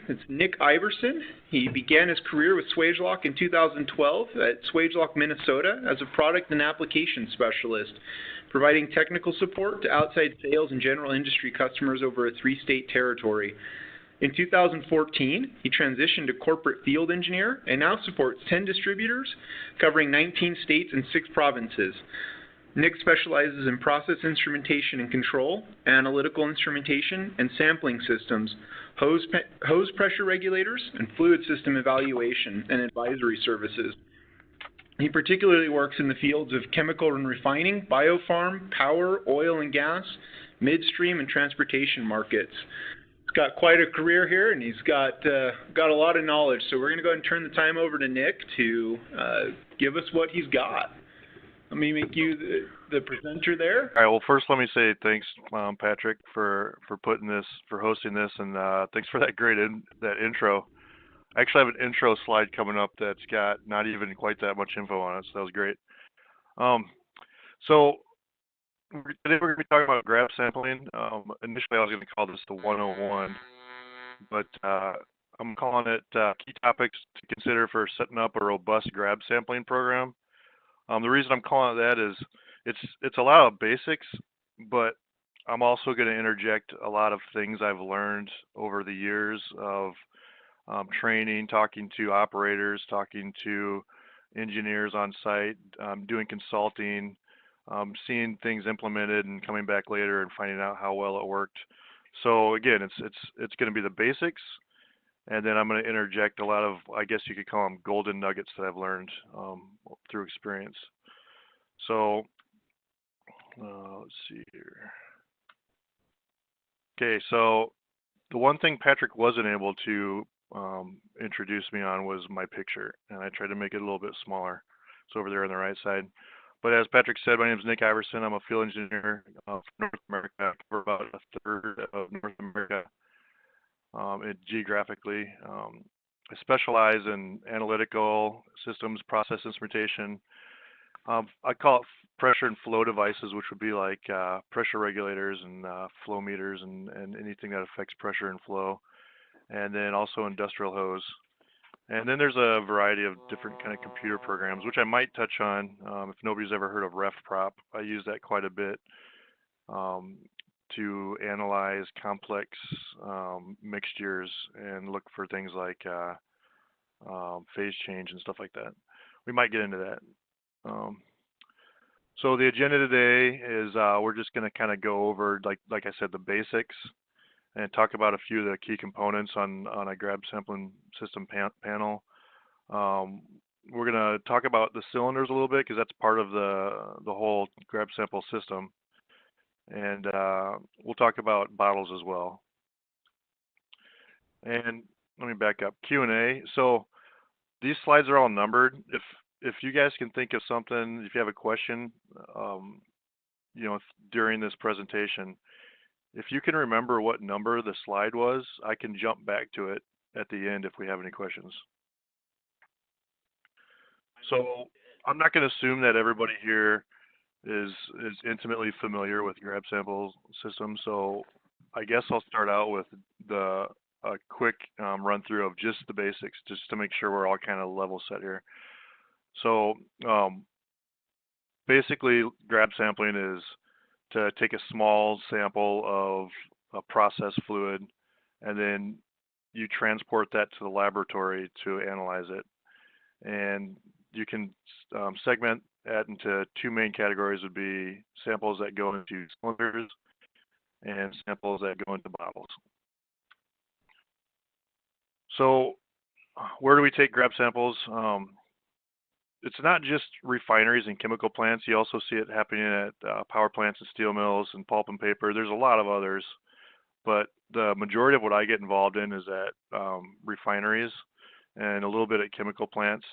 It's Nick Iverson. He began his career with Swagelok in 2012 at Swagelok, Minnesota as a product and application specialist, providing technical support to outside sales and general industry customers over a 3-state territory. In 2014, he transitioned to corporate field engineer and now supports 10 distributors covering 19 states and 6 provinces. Nick specializes in process instrumentation and control, analytical instrumentation, and sampling systems, hose pressure regulators, and fluid system evaluation and advisory services. He particularly works in the fields of chemical and refining, biofarm, power, oil and gas, midstream, and transportation markets. He's got quite a career here, and he's got a lot of knowledge. So we're going to go ahead and turn the time over to Nick to give us what he's got. Let me make you the presenter there. All right. Well, first, let me say thanks, Patrick, for hosting this, and thanks for that great that intro. I actually have an intro slide coming up that's got not even quite that much info on it, so that was great. So today we're going to be talking about grab sampling. Initially, I was going to call this the 101, but I'm calling it key topics to consider for setting up a robust grab sampling program. The reason I'm calling it that is it's a lot of basics, but I'm also going to interject a lot of things I've learned over the years of training, talking to operators, talking to engineers on site, doing consulting, seeing things implemented and coming back later and finding out how well it worked. So again, it's going to be the basics, and then I'm going to interject a lot of, I guess you could call them golden nuggets that I've learned through experience. So let's see here. Okay, so the one thing Patrick wasn't able to introduce me on was my picture, and I tried to make it a little bit smaller. It's over there on the right side. But as Patrick said, my name is Nick Iverson. I'm a field engineer from North America. I cover about a third of North America geographically. I specialize in analytical systems, process instrumentation. I call it pressure and flow devices, which would be like pressure regulators and flow meters and anything that affects pressure and flow. And then also industrial hose. And then there's a variety of different kind of computer programs, which I might touch on. If nobody's ever heard of RefProp, I use that quite a bit to analyze complex mixtures and look for things like phase change and stuff like that. We might get into that. So the agenda today is we're just going to kind of go over, like I said, the basics and talk about a few of the key components on a grab sampling system panel. We're going to talk about the cylinders a little bit because that's part of the whole grab sample system. And we'll talk about bottles as well. And let me back up. Q&A. So these slides are all numbered. If you guys can think of something, if you have a question, during this presentation, if you can remember what number the slide was, I can jump back to it at the end if we have any questions. So I'm not going to assume that everybody here is intimately familiar with grab sample systems. So I guess I'll start out with a quick run through of just the basics, just to make sure we're all kind of level set here. So basically, grab sampling is to take a small sample of a process fluid, and then you transport that to the laboratory to analyze it. And you can segment that into 2 main categories. Would be samples that go into cylinders and samples that go into bottles. So where do we take grab samples? It's not just refineries and chemical plants. You also see it happening at power plants and steel mills and pulp and paper. There's a lot of others, but the majority of what I get involved in is at refineries and a little bit at chemical plants.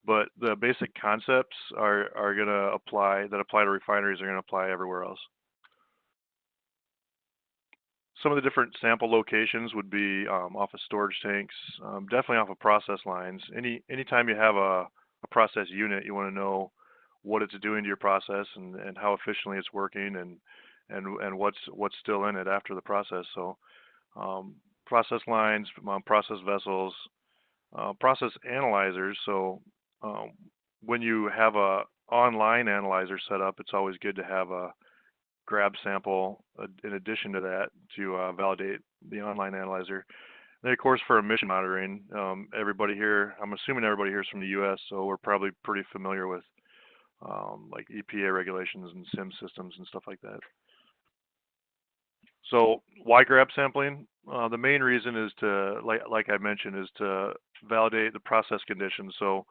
But the basic concepts are going to apply to refineries are going to apply everywhere else. Some of the different sample locations would be off of storage tanks, definitely off of process lines. Anytime you have a process unit, you want to know what it's doing to your process and how efficiently it's working and what's still in it after the process. So process lines, process vessels, process analyzers. So when you have a online analyzer set up, it's always good to have a grab sample in addition to that to validate the online analyzer. And of course, for emission monitoring, everybody here, I'm assuming everybody here is from the U.S., so we're probably pretty familiar with like EPA regulations and SIM systems and stuff like that. So why grab sampling? The main reason is to, like I mentioned, is to validate the process conditions. So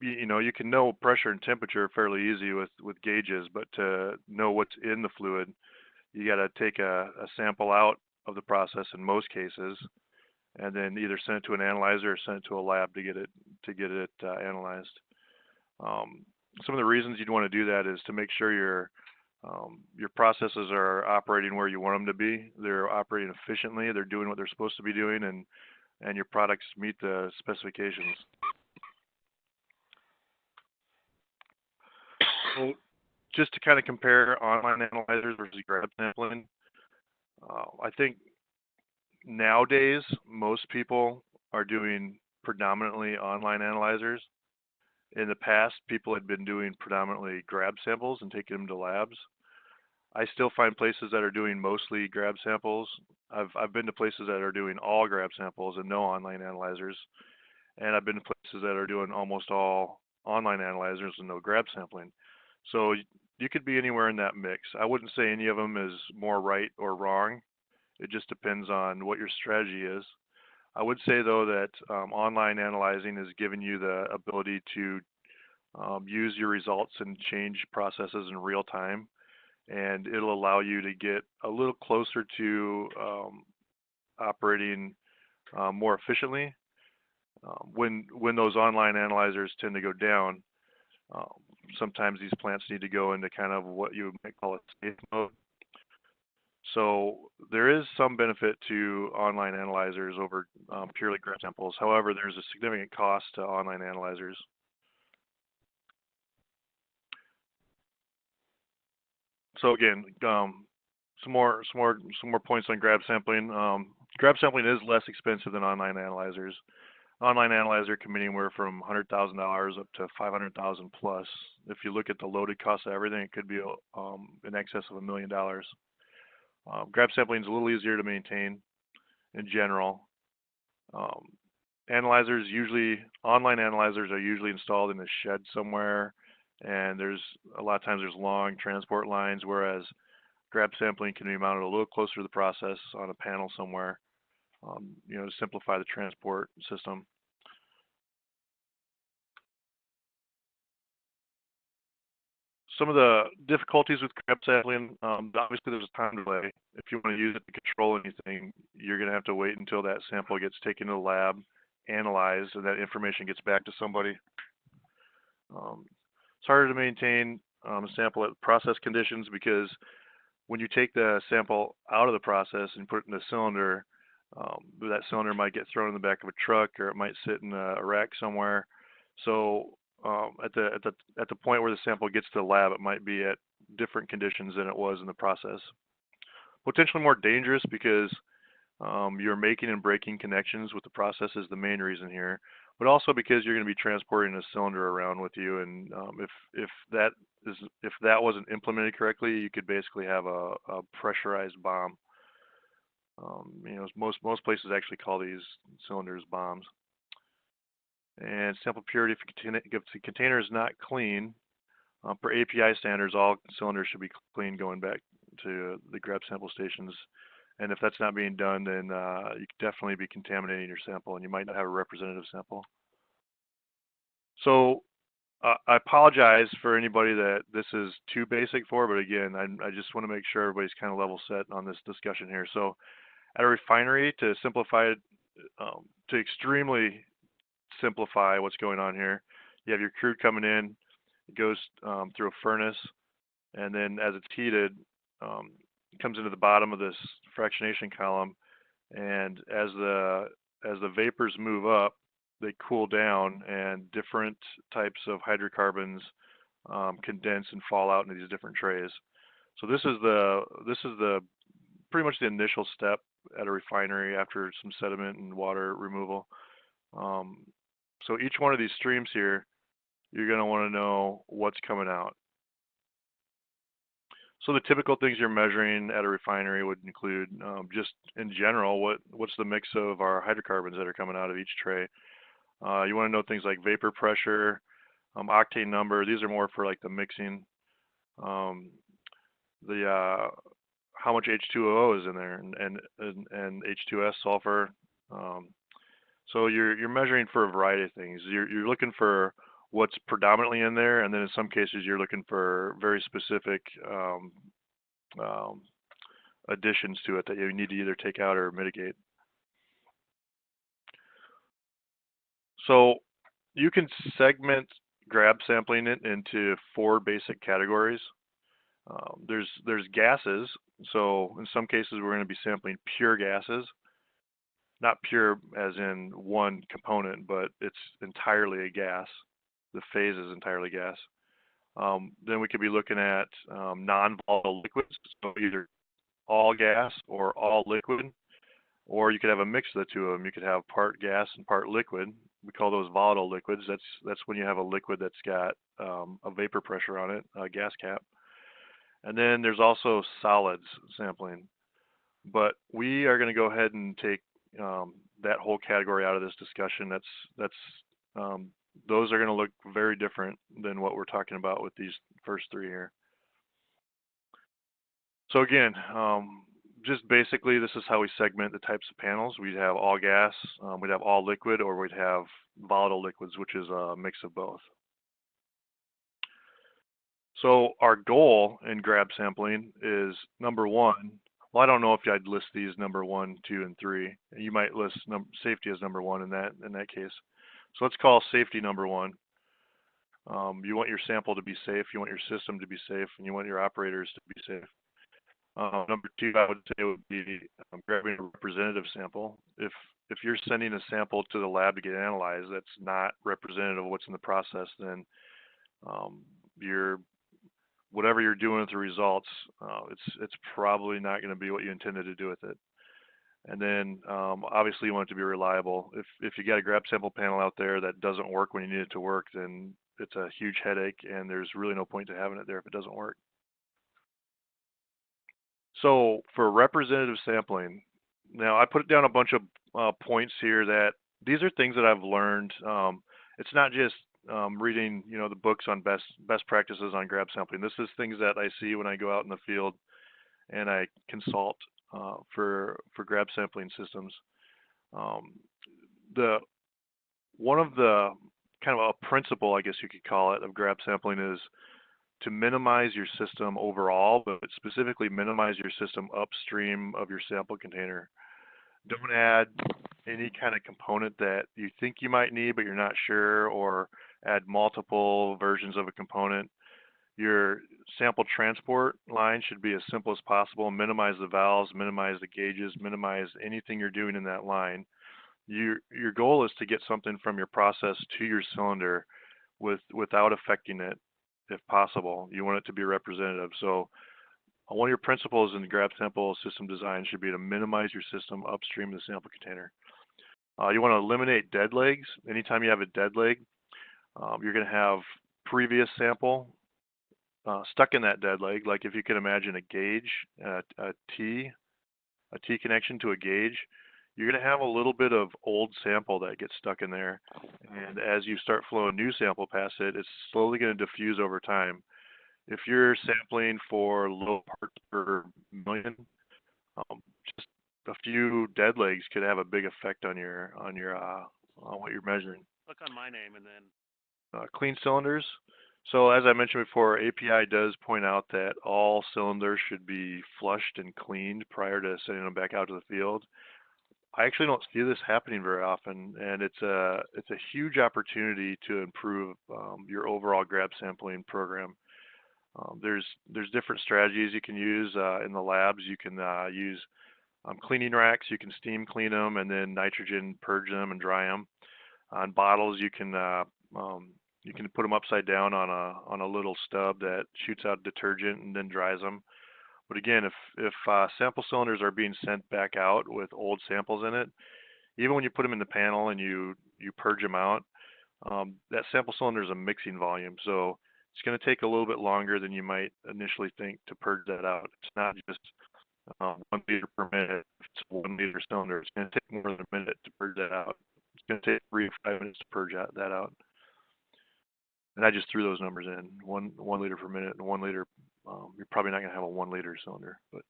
you know, you can know pressure and temperature fairly easy with gauges, but to know what's in the fluid, you got to take a sample out of the process in most cases, and then either send it to an analyzer or send it to a lab to get it analyzed. Some of the reasons you'd want to do that is to make sure your processes are operating where you want them to be. They're operating efficiently. They're doing what they're supposed to be doing, and your products meet the specifications. So just to kind of compare online analyzers versus grab sampling, I think nowadays most people are doing predominantly online analyzers. In the past, people had been doing predominantly grab samples and taking them to labs. I still find places that are doing mostly grab samples. I've been to places that are doing all grab samples and no online analyzers, and I've been to places that are doing almost all online analyzers and no grab sampling. So you could be anywhere in that mix. I wouldn't say any of them is more right or wrong. It just depends on what your strategy is. I would say though that online analyzing is giving you the ability to use your results and change processes in real time, and it'll allow you to get a little closer to operating more efficiently. When those online analyzers tend to go down, sometimes these plants need to go into kind of what you might call a safe mode. So there is some benefit to online analyzers over purely grab samples. However, there's a significant cost to online analyzers. So again, some more points on grab sampling. Grab sampling is less expensive than online analyzers. Online analyzer can be anywhere from $100,000 up to $500,000 plus. If you look at the loaded cost of everything, it could be in excess of $1 million. Grab sampling is a little easier to maintain in general. Online analyzers are usually installed in a shed somewhere, and a lot of times there's long transport lines, whereas grab sampling can be mounted a little closer to the process on a panel somewhere, you know, to simplify the transport system. Some of the difficulties with grab sampling, obviously there's a time delay. If you want to use it to control anything, you're going to have to wait until that sample gets taken to the lab, analyzed, and that information gets back to somebody. It's harder to maintain a sample at process conditions because when you take the sample out of the process and put it in a cylinder, that cylinder might get thrown in the back of a truck, or it might sit in a rack somewhere. So at the point where the sample gets to the lab, it might be at different conditions than it was in the process. Potentially more dangerous because you're making and breaking connections with the process is the main reason here, but also because you're going to be transporting a cylinder around with you, and if that wasn't implemented correctly, you could basically have a pressurized bomb. You know, most places actually call these cylinders bombs. And sample purity, if the container is not clean, per API standards, all cylinders should be clean going back to the grab sample stations. And if that's not being done, then you could definitely be contaminating your sample, and you might not have a representative sample. So I apologize for anybody that this is too basic for, but again, I just want to make sure everybody's kind of level set on this discussion here. So at a refinery, to simplify it, to extremely simplify what's going on here, you have your crude coming in, it goes through a furnace, and then as it's heated, it comes into the bottom of this fractionation column, and as the vapors move up, they cool down, and different types of hydrocarbons condense and fall out into these different trays. So this is the pretty much the initial step at a refinery after some sediment and water removal. So each one of these streams here, you're going to want to know what's coming out. So the typical things you're measuring at a refinery would include just in general, what's the mix of our hydrocarbons that are coming out of each tray. You want to know things like vapor pressure, octane number. These are more for like the mixing. How much H2O is in there and H2S, sulfur. So you're measuring for a variety of things. You're looking for what's predominantly in there, and then in some cases you're looking for very specific additions to it that you need to either take out or mitigate. So you can segment grab sampling it into 4 basic categories. There's gases. So in some cases we're going to be sampling pure gases, not pure as in one component, but it's entirely a gas. The phase is entirely gas. Then we could be looking at non-volatile liquids, so either all gas or all liquid, or you could have a mix of the two of them. You could have part gas and part liquid. We call those volatile liquids. That's when you have a liquid that's got a vapor pressure on it, a gas cap. And then there's also solids sampling. But we are going to go ahead and take that whole category out of this discussion. Those are going to look very different than what we're talking about with these first 3 here. So again, just basically this is how we segment the types of panels. We'd have all gas, we'd have all liquid, or we'd have volatile liquids, which is a mix of both. So our goal in grab sampling is number 1. Well, I don't know if I'd list these number 1, 2, and 3. You might list safety as number 1 in that case. So let's call safety number 1. You want your sample to be safe, you want your system to be safe, and you want your operators to be safe. Number 2, I would say, would be grabbing a representative sample. If you're sending a sample to the lab to get analyzed that's not representative of what's in the process, then whatever you're doing with the results, it's probably not going to be what you intended to do with it. And then obviously you want it to be reliable. If you got a grab sample panel out there that doesn't work when you need it to work, then it's a huge headache, and there's really no point to having it there if it doesn't work. So for representative sampling, now I put down a bunch of points here that these are things that I've learned. It's not just reading, the books on best practices on grab sampling. This is things that I see when I go out in the field and I consult for grab sampling systems. One of the kind of a principle, I guess you could call it, of grab sampling is to minimize your system overall, but specifically minimize your system upstream of your sample container. Don't add any kind of component that you think you might need, but you're not sure, or add multiple versions of a component. Your sample transport line should be as simple as possible. Minimize the valves, minimize the gauges, minimize anything you're doing in that line. Your goal is to get something from your process to your cylinder without affecting it, if possible. You want it to be representative. So one of your principles in the grab sample system design should be to minimize your system upstream of the sample container. You want to eliminate dead legs. Anytime you have a dead leg, you're going to have previous sample stuck in that dead leg. Like if you can imagine a gauge, a T connection to a gauge, you're going to have a little bit of old sample that gets stuck in there. And as you start flowing new sample past it, it's slowly going to diffuse over time. If you're sampling for low parts per million, just a few dead legs could have a big effect on what you're measuring. Click on my name and then clean cylinders. So as I mentioned before, API does point out that all cylinders should be flushed and cleaned prior to sending them back out to the field. I actually don't see this happening very often, and it's a huge opportunity to improve your overall grab sampling program. There's different strategies you can use in the labs. You can use cleaning racks. You can steam clean them and then nitrogen purge them and dry them. On bottles, you can put them upside down on a little stub that shoots out detergent and then dries them. But again, if sample cylinders are being sent back out with old samples in it, even when you put them in the panel and you purge them out, that sample cylinder is a mixing volume, so it's going to take a little bit longer than you might initially think to purge that out. It's not just 1 liter per minute. If it's a 1 liter cylinder, it's going to take more than a minute to purge that out. It's going to take 3 to 5 minutes to purge that out. And I just threw those numbers in, one liter per minute and 1 liter. You're probably not going to have a 1 liter cylinder, but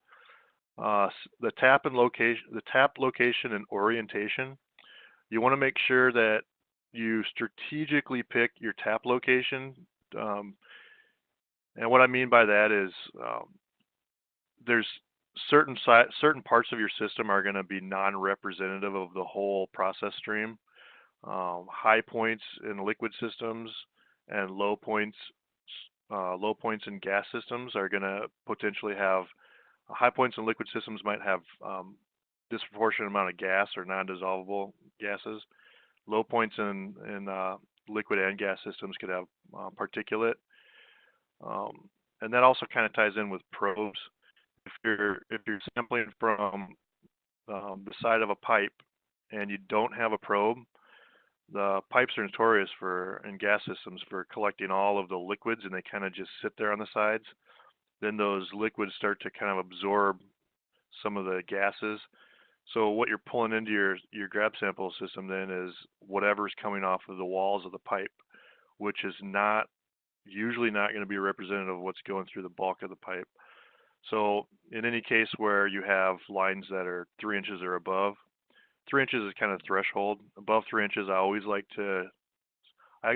the tap location and orientation. You want to make sure that you strategically pick your tap location. And what I mean by that is there's certain parts of your system are going to be non-representative of the whole process stream. High points in liquid systems and low points in gas systems are going to potentially have high points in liquid systems might have disproportionate amount of gas or non-dissolvable gases. Low points in liquid and gas systems could have particulate, and that also kind of ties in with probes. If you're sampling from the side of a pipe and you don't have a probe, the pipes are notorious in gas systems for collecting all of the liquids, and they kind of just sit there on the sides. Then those liquids start to kind of absorb some of the gases. So what you're pulling into your grab sample system then is whatever's coming off of the walls of the pipe, which is usually not going to be representative of what's going through the bulk of the pipe. So in any case where you have lines that are 3 inches or above, 3 inches is kind of threshold. Above 3 inches, I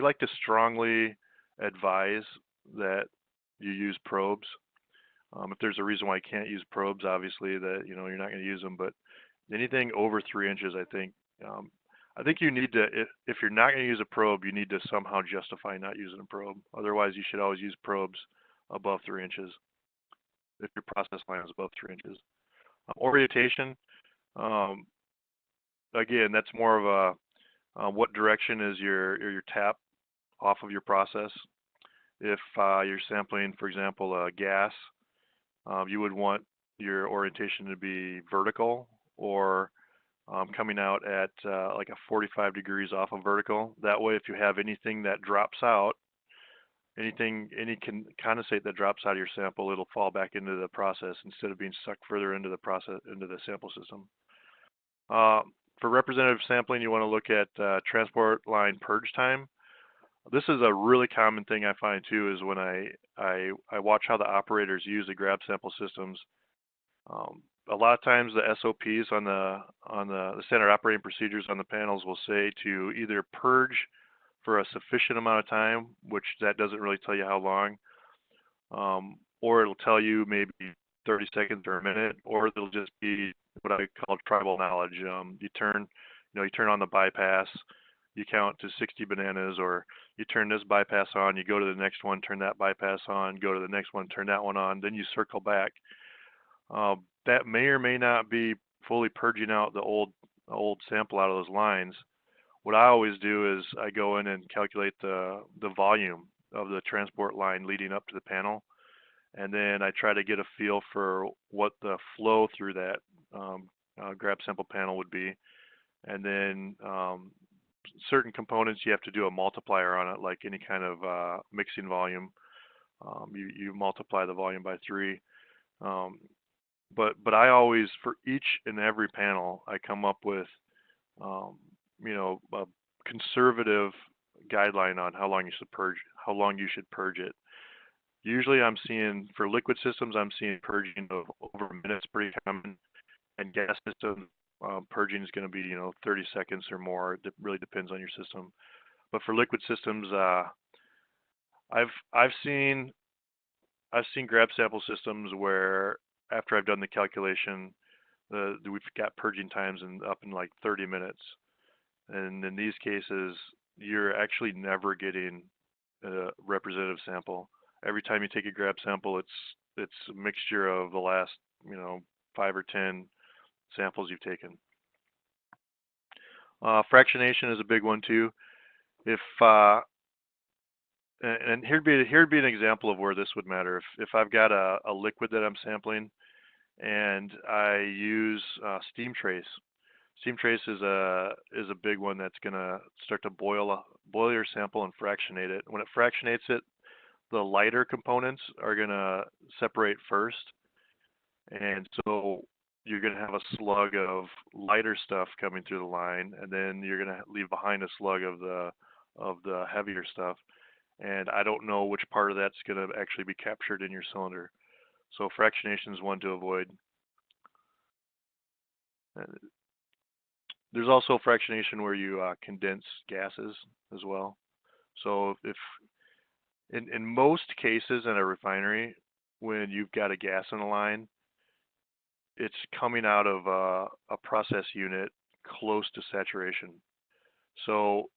like to strongly advise that you use probes. If there's a reason why you can't use probes, obviously that you're not going to use them, but anything over 3 inches, I think you need to, if you're not going to use a probe, you need to somehow justify not using a probe. Otherwise, you should always use probes above 3 inches if your process line is above 3 inches. Orientation, again, that's more of a what direction is your tap off of your process. If you're sampling, for example, a gas, you would want your orientation to be vertical or coming out at like a 45 degrees off of vertical. That way, if you have anything that drops out, any condensate that drops out of your sample, it'll fall back into the process instead of being sucked further into the sample system. For representative sampling, you want to look at transport line purge time. This is a really common thing I find too, is when I watch how the operators use the grab sample systems. A lot of times the SOPs on the standard operating procedures on the panels will say to either purge for a sufficient amount of time, which that doesn't really tell you how long, or it'll tell you maybe 30 seconds or a minute, or it'll just be what I call tribal knowledge. You turn on the bypass, you count to 60 bananas, or you turn this bypass on, you go to the next one, turn that bypass on, go to the next one, turn that one on, then you circle back. That may or may not be fully purging out the old sample out of those lines. What I always do is I go in and calculate the volume of the transport line leading up to the panel, and then I try to get a feel for what the flow through that grab sample panel would be. And then certain components, you have to do a multiplier on it, like any kind of mixing volume. You multiply the volume by 3. But I always, for each and every panel, I come up with a conservative guideline on how long you should purge it. Usually I'm seeing, for liquid systems, I'm seeing purging of over a minute's pretty common, and gas systems, purging is going to be 30 seconds or more. It really depends on your system. But for liquid systems, I've seen grab sample systems where after I've done the calculation, we've got purging times up in like 30 minutes. And in these cases, you're actually never getting a representative sample. Every time you take a grab sample, it's a mixture of the last 5 or 10 samples you've taken. Fractionation is a big one too. If and here'd be an example of where this would matter. If I've got a liquid that I'm sampling and I use steam trace. Steam trace is a big one that's gonna start to boil your sample and fractionate it. When it fractionates it, the lighter components are gonna separate first, and so you're gonna have a slug of lighter stuff coming through the line, and then you're gonna leave behind a slug of the heavier stuff. And I don't know which part of that's gonna actually be captured in your cylinder. So fractionation is one to avoid. Uh, There's also fractionation where you condense gases as well. So if in most cases in a refinery, when you've got a gas in a line, it's coming out of a process unit close to saturation. So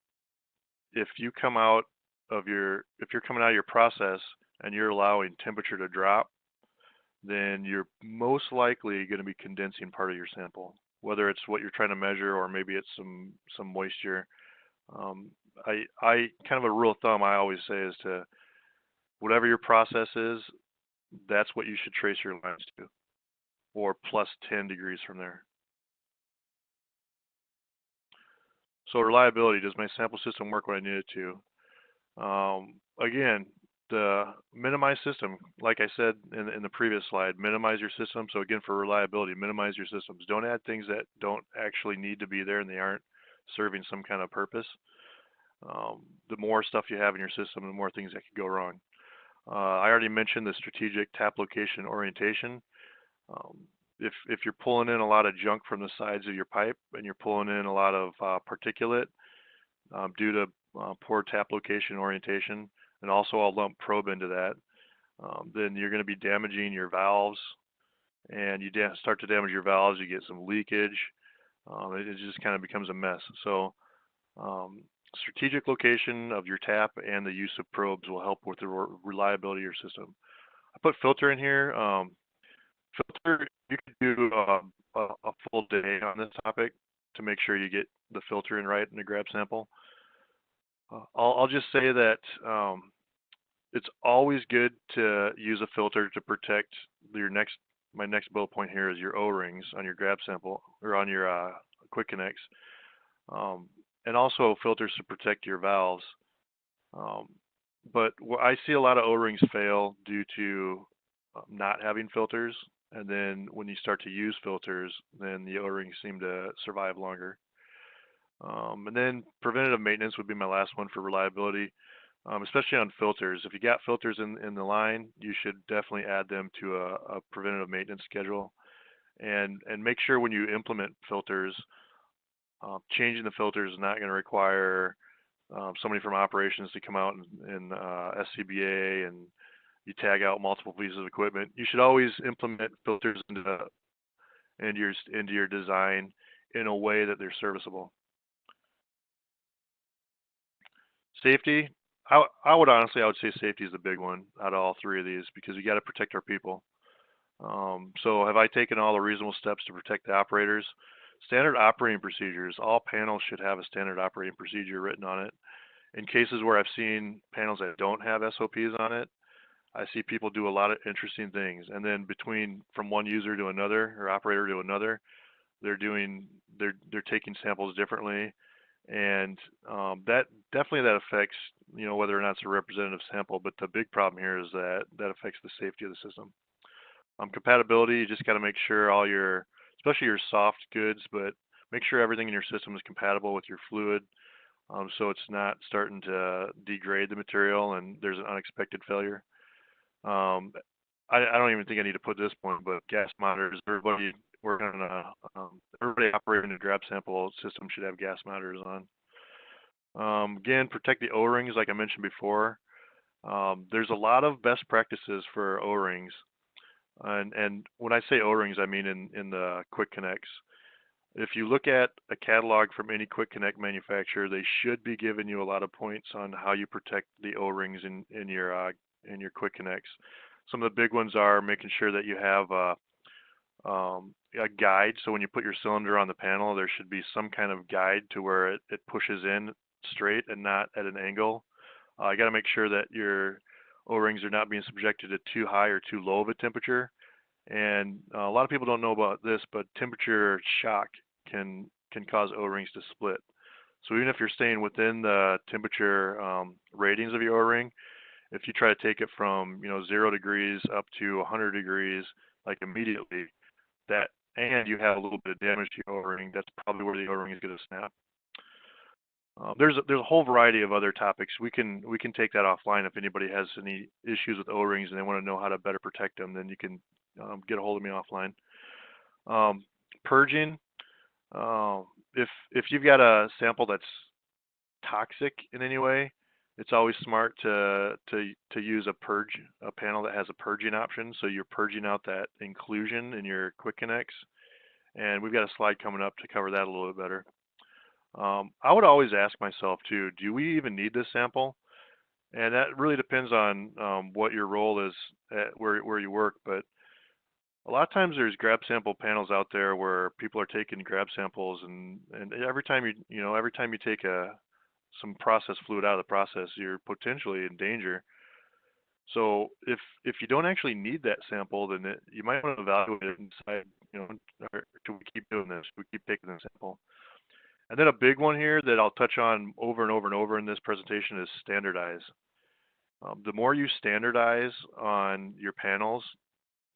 if you come out if you're coming out of your process and you're allowing temperature to drop, then you're most likely going to be condensing part of your sample, whether it's what you're trying to measure or maybe it's some moisture. Um, I kind of a rule of thumb I always say is to whatever your process is, that's what you should trace your lines to, or plus 10 degrees from there. So reliability, does my sample system work when I need it to? Again, the minimize system, like I said in the previous slide, minimize your system. So again, for reliability, minimize your systems. Don't add things that don't actually need to be there and they aren't serving some kind of purpose. The more stuff you have in your system, the more things that could go wrong. I already mentioned the strategic tap location orientation. If you're pulling in a lot of junk from the sides of your pipe and you're pulling in a lot of particulate due to poor tap location orientation, and also I'll lump probe into that, then you're going to be damaging your valves, and you start to damage your valves, you get some leakage. It just kind of becomes a mess. So strategic location of your tap and the use of probes will help with the reliability of your system. I put filter in here. Filter, you could do a full day on this topic to make sure you get the filter in right in the grab sample. I'll just say that it's always good to use a filter to protect my next bullet point here is your O-rings on your grab sample or on your quick connects, and also filters to protect your valves. But I see a lot of O-rings fail due to not having filters, and then when you start to use filters, then the O-rings seem to survive longer. And then preventative maintenance would be my last one for reliability, especially on filters. If you got filters in the line, you should definitely add them to a preventative maintenance schedule. And make sure when you implement filters, changing the filters is not going to require somebody from operations to come out and SCBA and you tag out multiple pieces of equipment. You should always implement filters into your design in a way that they're serviceable. Safety, I would say safety is the big one out of all three of these because you got to protect our people. So have I taken all the reasonable steps to protect the operators? Standard operating procedures, all panels should have a standard operating procedure written on it. In cases where I've seen panels that don't have SOPs on it, I see people do a lot of interesting things. And then from one user to another or operator to another, they're taking samples differently. And that affects, whether or not it's a representative sample, but the big problem here is that affects the safety of the system. Compatibility, you just got to make sure especially your soft goods, but make sure everything in your system is compatible with your fluid, so it's not starting to degrade the material and there's an unexpected failure. I don't even think I need to put this point, but gas monitors, everybody operating a grab sample system should have gas monitors on. Again, protect the O-rings like I mentioned before. There's a lot of best practices for O-rings. And when I say O-rings, I mean in the quick connects. If you look at a catalog from any quick connect manufacturer, they should be giving you a lot of points on how you protect the O-rings in your quick connects. Some of the big ones are making sure that you have a guide. So when you put your cylinder on the panel, there should be some kind of guide to where it pushes in straight and not at an angle. You got to make sure that your O-rings are not being subjected to too high or too low of a temperature. And a lot of people don't know about this, but temperature shock can cause O-rings to split. So even if you're staying within the temperature ratings of your O-ring, if you try to take it from 0 degrees up to 100 degrees like immediately, that and you have a little bit of damage to your O-ring, that's probably where the O-ring is going to snap. There's a whole variety of other topics. We can take that offline if anybody has any issues with O-rings and they want to know how to better protect them. Then you can get a hold of me offline. Purging. If you've got a sample that's toxic in any way, it's always smart to use a panel that has a purging option. So you're purging out that inclusion in your quick connects. And we've got a slide coming up to cover that a little bit better. I would always ask myself too, do we even need this sample? And that really depends on what your role is at where you work. But a lot of times there's grab sample panels out there where people are taking grab samples, and every time every time you take some process fluid out of the process, you're potentially in danger. So if you don't actually need that sample, then you might want to evaluate it and decide, do we keep doing this? Do we keep taking the sample? And then a big one here that I'll touch on over and over and over in this presentation is standardize. The more you standardize on your panels,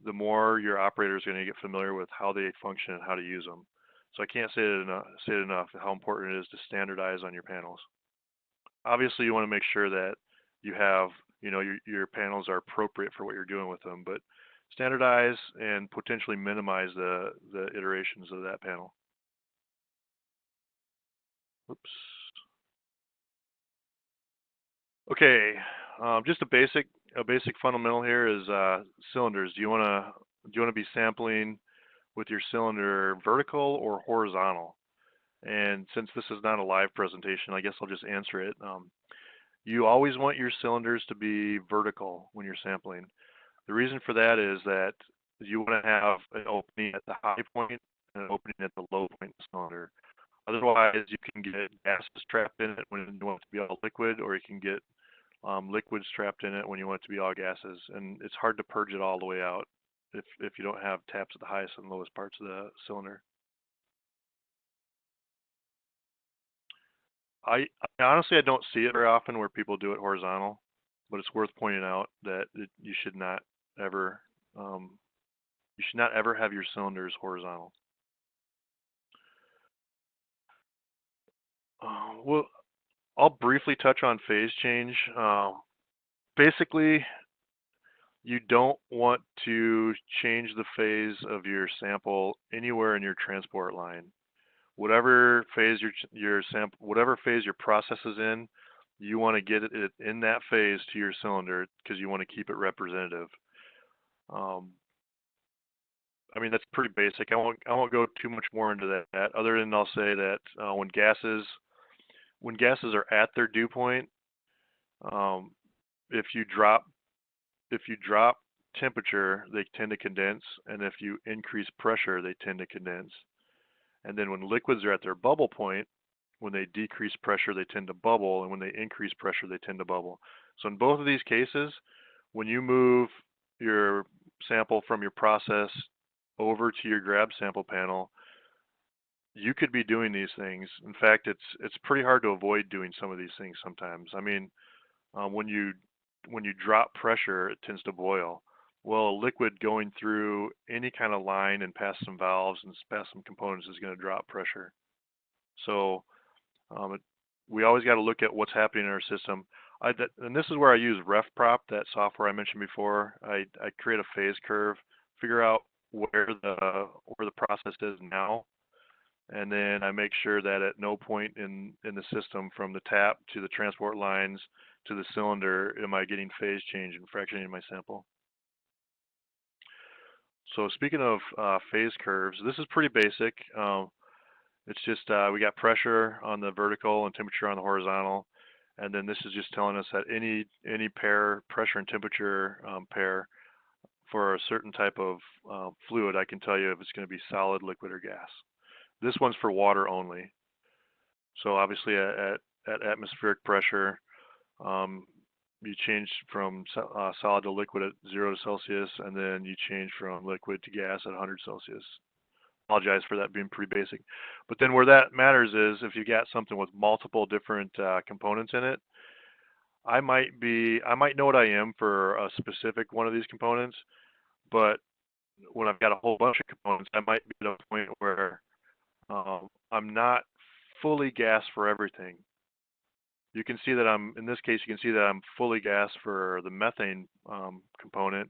the more your operator is going to get familiar with how they function and how to use them. So I can't say it enough how important it is to standardize on your panels. Obviously, you want to make sure that you have, your panels are appropriate for what you're doing with them, but standardize and potentially minimize the iterations of that panel. Oops. Okay, just a basic fundamental here is cylinders. Do you want to be sampling with your cylinder vertical or horizontal? And since this is not a live presentation, I guess I'll just answer it. You always want your cylinders to be vertical when you're sampling. The reason for that is that you want to have an opening at the high point and an opening at the low point in the cylinder. Otherwise, you can get gases trapped in it when you want it to be all liquid, or you can get liquids trapped in it when you want it to be all gases. And it's hard to purge it all the way out if you don't have taps at the highest and lowest parts of the cylinder. I honestly, I don't see it very often where people do it horizontal, but it's worth pointing out that you should not ever have your cylinders horizontal. Well, I'll briefly touch on phase change. Basically, you don't want to change the phase of your sample anywhere in your transport line. Whatever phase whatever phase your process is in, you want to get it in that phase to your cylinder because you want to keep it representative. I mean, that's pretty basic. I won't go too much more into that other than I'll say that when gases are at their dew point, if you drop temperature, they tend to condense, and if you increase pressure, they tend to condense. And then when liquids are at their bubble point, when they decrease pressure, they tend to bubble, and when they increase pressure, they tend to bubble. So in both of these cases, when you move your sample from your process over to your grab sample panel, you could be doing these things. In fact, it's pretty hard to avoid doing some of these things sometimes. I mean, when you drop pressure, it tends to boil. Well, a liquid going through any kind of line and past some valves and past some components is going to drop pressure. So we always got to look at what's happening in our system. And this is where I use RefProp, that software I mentioned before. I create a phase curve, figure out where the process is now, and then I make sure that at no point in the system, from the tap to the transport lines to the cylinder, am I getting phase change and fractionating my sample. So speaking of phase curves, this is pretty basic. It's just we got pressure on the vertical and temperature on the horizontal, and then this is just telling us that any pair, pressure and temperature pair, for a certain type of fluid, I can tell you if it's going to be solid, liquid, or gas. This one's for water only. So obviously at atmospheric pressure, You change from solid to liquid at 0 Celsius, and then you change from liquid to gas at 100 Celsius. Apologize for that being pretty basic. But then where that matters is if you got something with multiple different components in it, I might know what I am for a specific one of these components, but when I've got a whole bunch of components, I might be at a point where I'm not fully gas for everything. You can see that in this case, you can see that I'm fully gas for the methane component,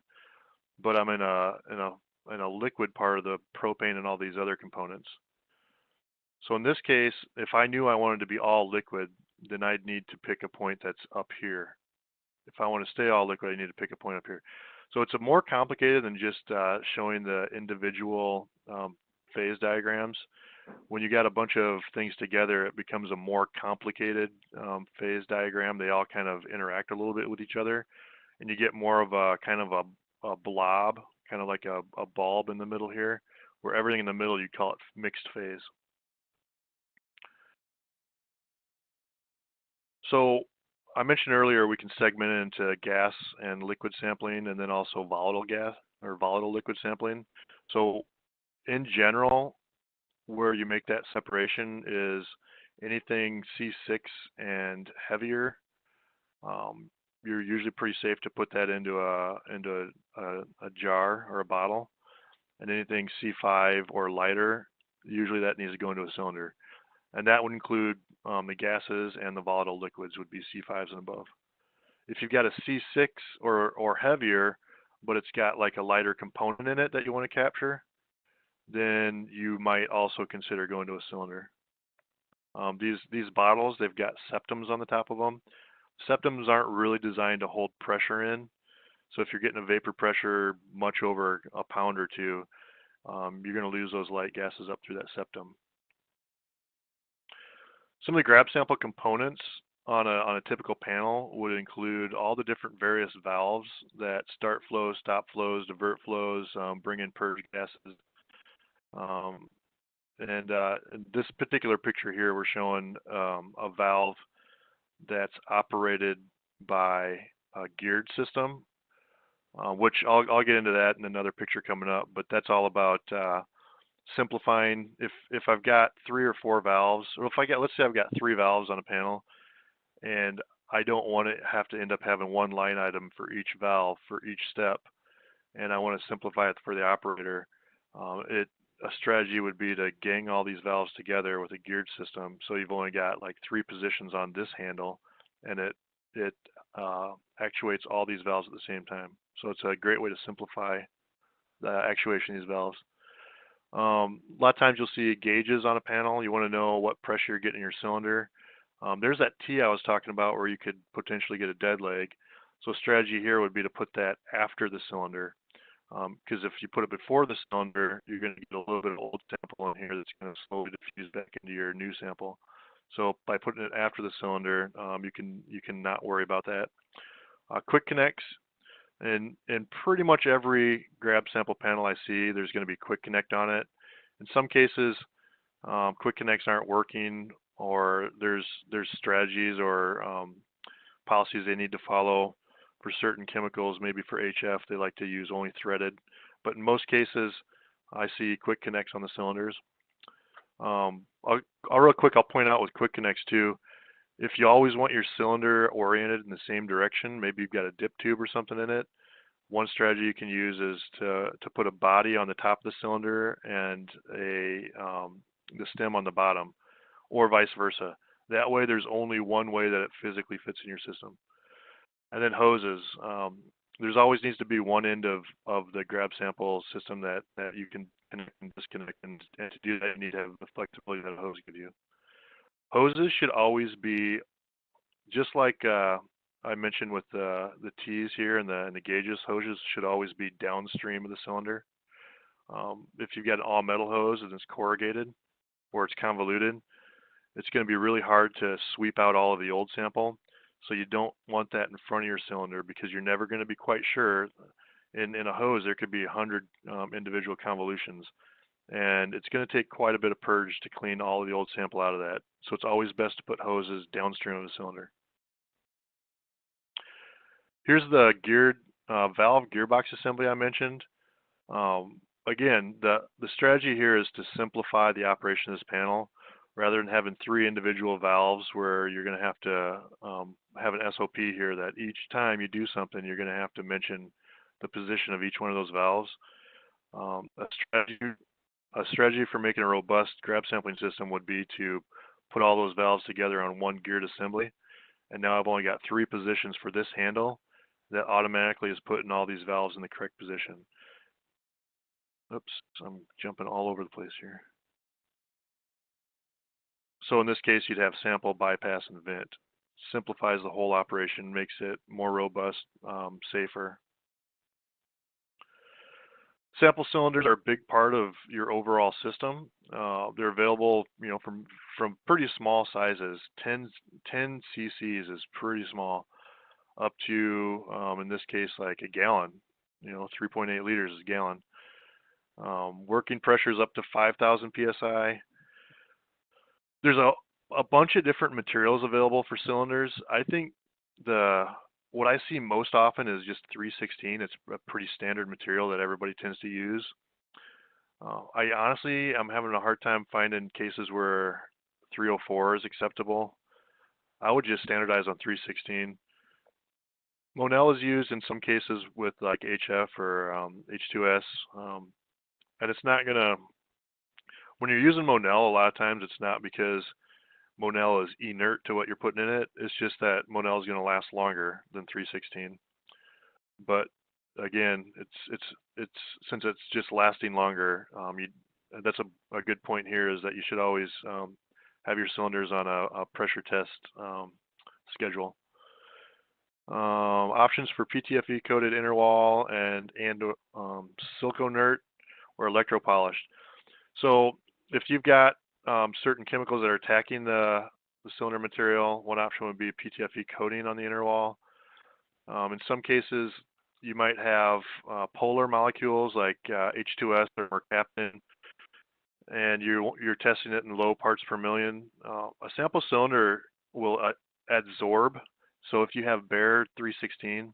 but I'm in a liquid part of the propane and all these other components. So in this case, if I knew I wanted to be all liquid, then I'd need to pick a point that's up here. If I want to stay all liquid, I need to pick a point up here. So it's more complicated than just showing the individual phase diagrams. When you got a bunch of things together, it becomes a more complicated phase diagram. They all kind of interact a little bit with each other, and you get more of a kind of a blob, kind of like a bulb in the middle here, where everything in the middle, you call it mixed phase. So I mentioned earlier we can segment it into gas and liquid sampling, and then also volatile gas or volatile liquid sampling. So in general, where you make that separation is anything C6 and heavier. You're usually pretty safe to put that into a jar or a bottle, and anything C5 or lighter, usually that needs to go into a cylinder. And that would include the gases and the volatile liquids would be C5s and above. If you've got a C6 or heavier, but it's got like a lighter component in it that you want to capture, then you might also consider going to a cylinder. These bottles, they've got septums on the top of them. Septums aren't really designed to hold pressure in. So if you're getting a vapor pressure much over a pound or two, you're going to lose those light gases up through that septum. Some of the grab sample components on a typical panel would include all the different various valves that start flows, stop flows, divert flows, bring in purge gases. In this particular picture here, we're showing a valve that's operated by a geared system, which I'll get into that in another picture coming up. But that's all about simplifying. If I've got 3 or 4 valves, or let's say I've got 3 valves on a panel, and I don't want to have to end up having one line item for each valve for each step, and I want to simplify it for the operator. A strategy would be to gang all these valves together with a geared system, so you've only got like 3 positions on this handle, and it actuates all these valves at the same time. So it's a great way to simplify the actuation of these valves. A lot of times you'll see gauges on a panel. You want to know what pressure you're getting in your cylinder. There's that T I was talking about where you could potentially get a dead leg. So strategy here would be to put that after the cylinder. Because if you put it before the cylinder, you're going to get a little bit of old sample in here that's going to slowly diffuse back into your new sample. So by putting it after the cylinder, you can not worry about that. Quick connects, and in pretty much every grab sample panel I see, there's going to be quick connect on it. In some cases, quick connects aren't working, or there's strategies or policies they need to follow. For certain chemicals, maybe for HF, they like to use only threaded. But in most cases, I see quick connects on the cylinders. Real quick, I'll point out with quick connects too, if you always want your cylinder oriented in the same direction, maybe you've got a dip tube or something in it, one strategy you can use is to put a body on the top of the cylinder and the stem on the bottom, or vice versa. That way there's only one way that it physically fits in your system. And then hoses. There's always needs to be one end of the grab sample system that you can connect and disconnect, and to do that you need to have the flexibility that a hose gives you. Hoses should always be, just like I mentioned with the T's here and the gauges, hoses should always be downstream of the cylinder. If you've got an all metal hose and it's corrugated or it's convoluted, it's going to be really hard to sweep out all of the old sample. So you don't want that in front of your cylinder, because you're never going to be quite sure. In a hose, there could be 100 individual convolutions, and it's going to take quite a bit of purge to clean all of the old sample out of that. So it's always best to put hoses downstream of the cylinder. Here's the geared valve gearbox assembly I mentioned. Again, the strategy here is to simplify the operation of this panel rather than having 3 individual valves where you're going to have to have an SOP here that each time you do something, you're going to have to mention the position of each one of those valves. A strategy for making a robust grab sampling system would be to put all those valves together on one geared assembly. And now I've only got 3 positions for this handle that automatically is putting all these valves in the correct position. Oops, I'm jumping all over the place here. So in this case, you'd have sample, bypass, and vent. Simplifies the whole operation, makes it more robust, safer. Sample cylinders are a big part of your overall system. They're available, from pretty small sizes. 10 cc's is pretty small, up to, in this case, like a gallon. 3.8 liters is a gallon. Working pressure is up to 5,000 psi. There's a bunch of different materials available for cylinders. I think what I see most often is just 316. It's a pretty standard material that everybody tends to use. I'm having a hard time finding cases where 304 is acceptable. I would just standardize on 316. Monel is used in some cases with like HF or H2S, and it's not gonna. When you're using Monel, a lot of times it's not because Monel is inert to what you're putting in it. It's just that Monel is going to last longer than 316. But again, it's since it's just lasting longer, that's a good point here is that you should always have your cylinders on a pressure test schedule. Options for PTFE coated inner wall and siliconert or electropolished. So if you've got certain chemicals that are attacking the cylinder material, one option would be PTFE coating on the inner wall. In some cases, you might have polar molecules like H2S or mercaptan, and you're testing it in low parts per million. A sample cylinder will adsorb. So if you have bare 316,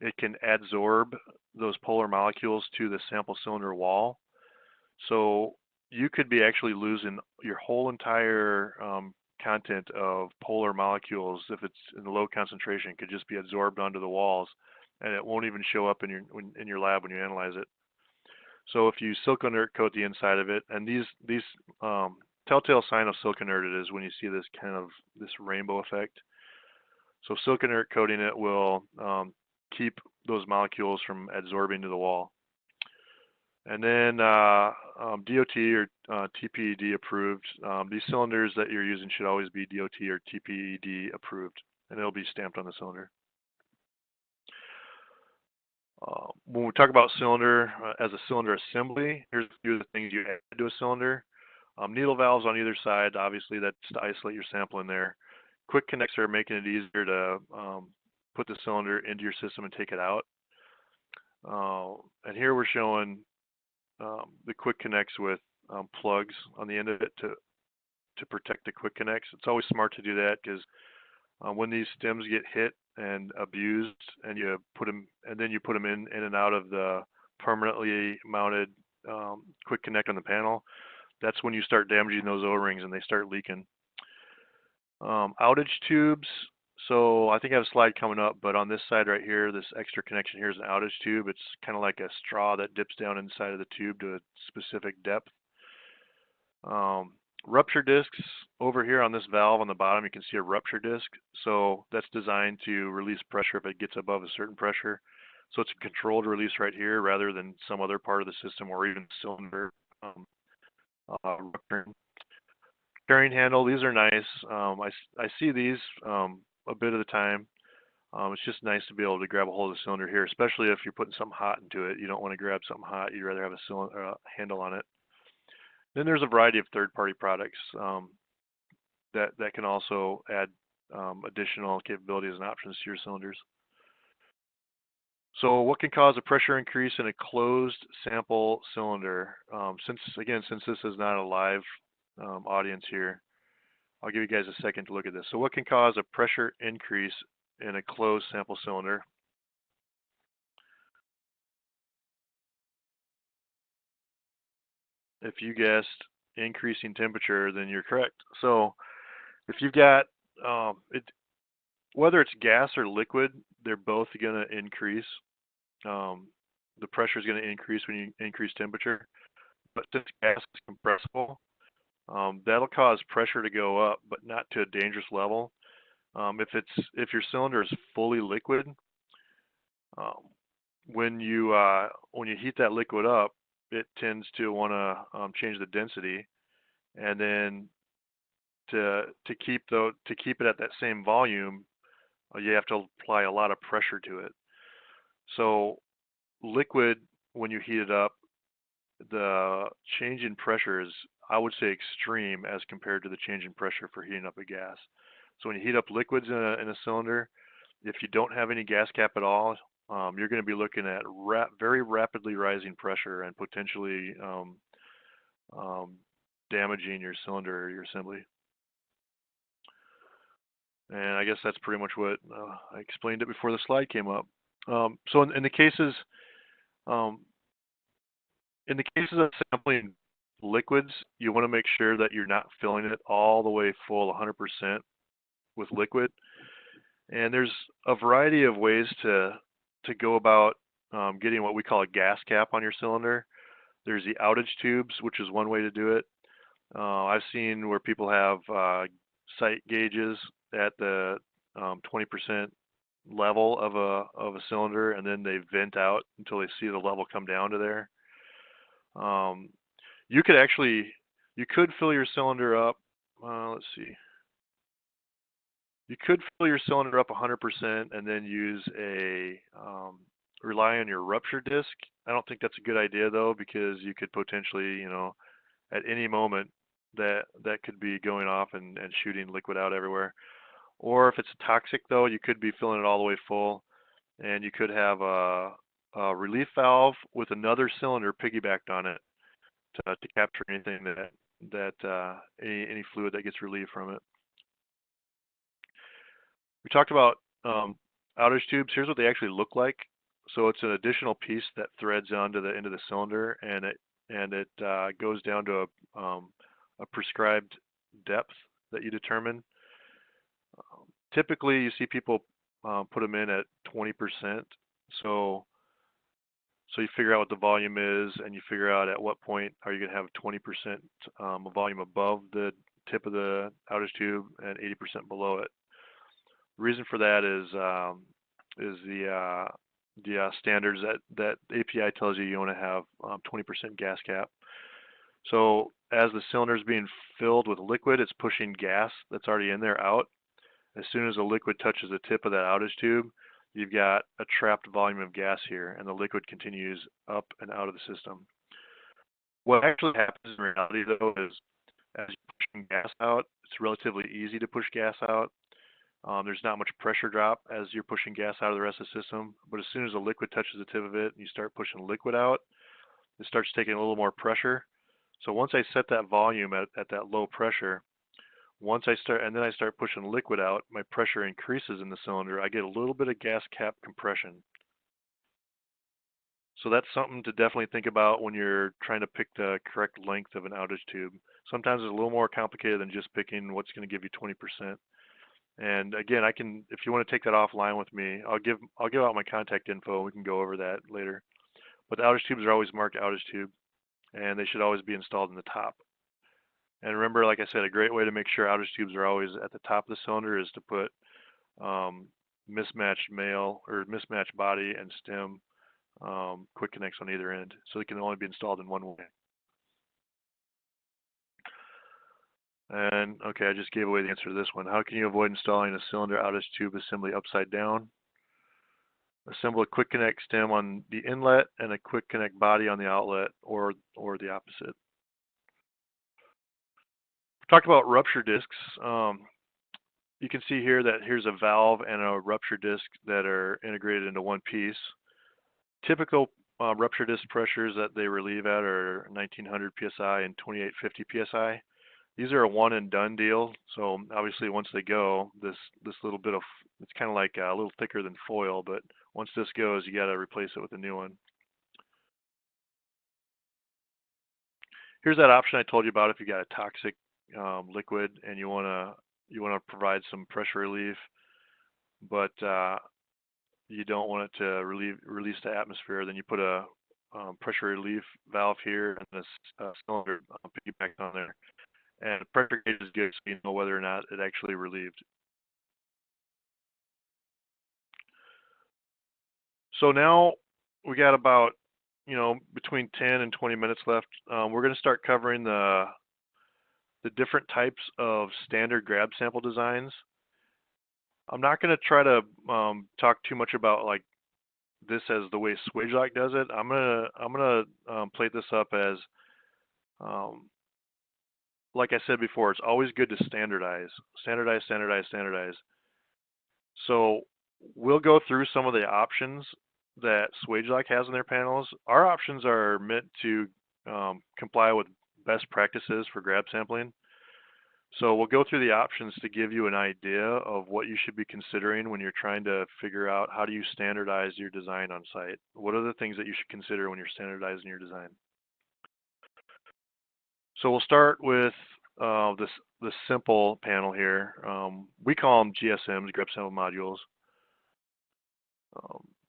it can adsorb those polar molecules to the sample cylinder wall. So you could be actually losing your whole entire content of polar molecules if it's in low concentration. It could just be absorbed onto the walls, and it won't even show up in your lab when you analyze it. So if you siliconert coat the inside of it, and these telltale sign of siliconerted is when you see this rainbow effect. So siliconert coating it will keep those molecules from adsorbing to the wall. And then DOT or TPED approved. These cylinders that you're using should always be DOT or TPED approved, and it'll be stamped on the cylinder. When we talk about cylinder as a cylinder assembly, here's a few of the things you add to a cylinder. Needle valves on either side, obviously that's to isolate your sample in there. Quick connects are making it easier to put the cylinder into your system and take it out. And here we're showing the quick connects with plugs on the end of it to protect the quick connects. It's always smart to do that because when these stems get hit and abused, and then you put them in and out of the permanently mounted quick connect on the panel, that's when you start damaging those O-rings and they start leaking. Outage tubes. So I think I have a slide coming up, but on this side right here, this extra connection here is an outage tube. It's kind of like a straw that dips down inside of the tube to a specific depth. Rupture discs over here on this valve on the bottom, you can see a rupture disc. So that's designed to release pressure if it gets above a certain pressure. So it's a controlled release right here rather than some other part of the system or even cylinder rupturing. Carrying handle, these are nice. I see these a bit of the time. It's just nice to be able to grab a hold of the cylinder here, especially if you're putting something hot into it. You don't want to grab something hot. You'd rather have a cylinder handle on it. Then there's a variety of third-party products that can also add additional capabilities and options to your cylinders. So what can cause a pressure increase in a closed sample cylinder? Since this is not a live audience here, I'll give you guys a second to look at this. So what can cause a pressure increase in a closed sample cylinder? if you guessed increasing temperature, then you're correct. So if you've got whether it's gas or liquid, they're both going to increase. The pressure is going to increase when you increase temperature. But since gas is compressible, that'll cause pressure to go up, but not to a dangerous level. If your cylinder is fully liquid, when you heat that liquid up, it tends to want to change the density, and then to keep it at that same volume, you have to apply a lot of pressure to it. So liquid, when you heat it up, the change in pressure is, I would say, extreme as compared to the change in pressure for heating up a gas. So when you heat up liquids in a cylinder, if you don't have any gas cap at all, you're going to be looking at very rapidly rising pressure and potentially damaging your cylinder or your assembly. And I guess that's pretty much what I explained it before the slide came up. So in the cases of sampling liquids, you want to make sure that you're not filling it all the way full 100% with liquid. And there's a variety of ways to go about getting what we call a gas cap on your cylinder. There's the outage tubes, which is one way to do it. I've seen where people have sight gauges at the 20% level of a cylinder, and then they vent out until they see the level come down to there. You could fill your cylinder up. Let's see. You could fill your cylinder up 100% and then use rely on your rupture disc. I don't think that's a good idea though, because you could potentially, at any moment that could be going off and shooting liquid out everywhere. Or if it's toxic though, you could be filling it all the way full, and you could have a relief valve with another cylinder piggybacked on it to capture anything any fluid that gets relieved from it. We talked about outage tubes. Here's what they actually look like. So it's an additional piece that threads onto the end of the cylinder, and it goes down to a prescribed depth that you determine. Typically, you see people put them in at 20%. So you figure out what the volume is, and you figure out at what point are you going to have 20% volume above the tip of the outage tube and 80% below it. The reason for that is the standards that API tells you want to have 20% gas cap. So as the cylinder is being filled with liquid, it's pushing gas that's already in there out. As soon as the liquid touches the tip of that outage tube, you've got a trapped volume of gas here, and the liquid continues up and out of the system. What actually happens in reality, though, is as you're pushing gas out, it's relatively easy to push gas out. There's not much pressure drop as you're pushing gas out of the rest of the system, but as soon as the liquid touches the tip of it and you start pushing liquid out, it starts taking a little more pressure. So once I set that volume at that low pressure, and then I start pushing liquid out, my pressure increases in the cylinder. I get a little bit of gas cap compression. So that's something to definitely think about when you're trying to pick the correct length of an outage tube. Sometimes it's a little more complicated than just picking what's going to give you 20%. And again, if you want to take that offline with me, I'll give out my contact info and we can go over that later. But the outage tubes are always marked outage tube, and they should always be installed in the top. And remember, like I said, a great way to make sure outage tubes are always at the top of the cylinder is to put mismatched body and stem quick connects on either end, so they can only be installed in one way. And okay, I just gave away the answer to this one. How can you avoid installing a cylinder outage tube assembly upside down? Assemble a quick connect stem on the inlet and a quick connect body on the outlet, or the opposite. We talked about rupture discs. You can see here that here's a valve and a rupture disc that are integrated into one piece. Typical rupture disc pressures that they relieve at are 1900 psi and 2850 psi. These are a one and done deal. So obviously once they go, this little bit of, it's kind of like a little thicker than foil, but once this goes, you got to replace it with a new one. here's that option I told you about if you got a toxic liquid and you wanna provide some pressure relief, but you don't want it to release to atmosphere. Then you put a pressure relief valve here and this cylinder piggyback on there, and the pressure gauge is good, so you know whether or not it actually relieved. So now we got about, between 10 and 20 minutes left. We're going to start covering the different types of standard grab sample designs. I'm not going to try to talk too much about like this as the way Swagelok does it. I'm gonna plate this up as, like I said before, it's always good to standardize. So we'll go through some of the options that Swagelok has in their panels. Our options are meant to comply with best practices for grab sampling. So we'll go through the options to give you an idea of what you should be considering when you're trying to figure out how do you standardize your design on site. What are the things that you should consider when you're standardizing your design? So we'll start with this simple panel here. We call them GSMs, grab sample modules.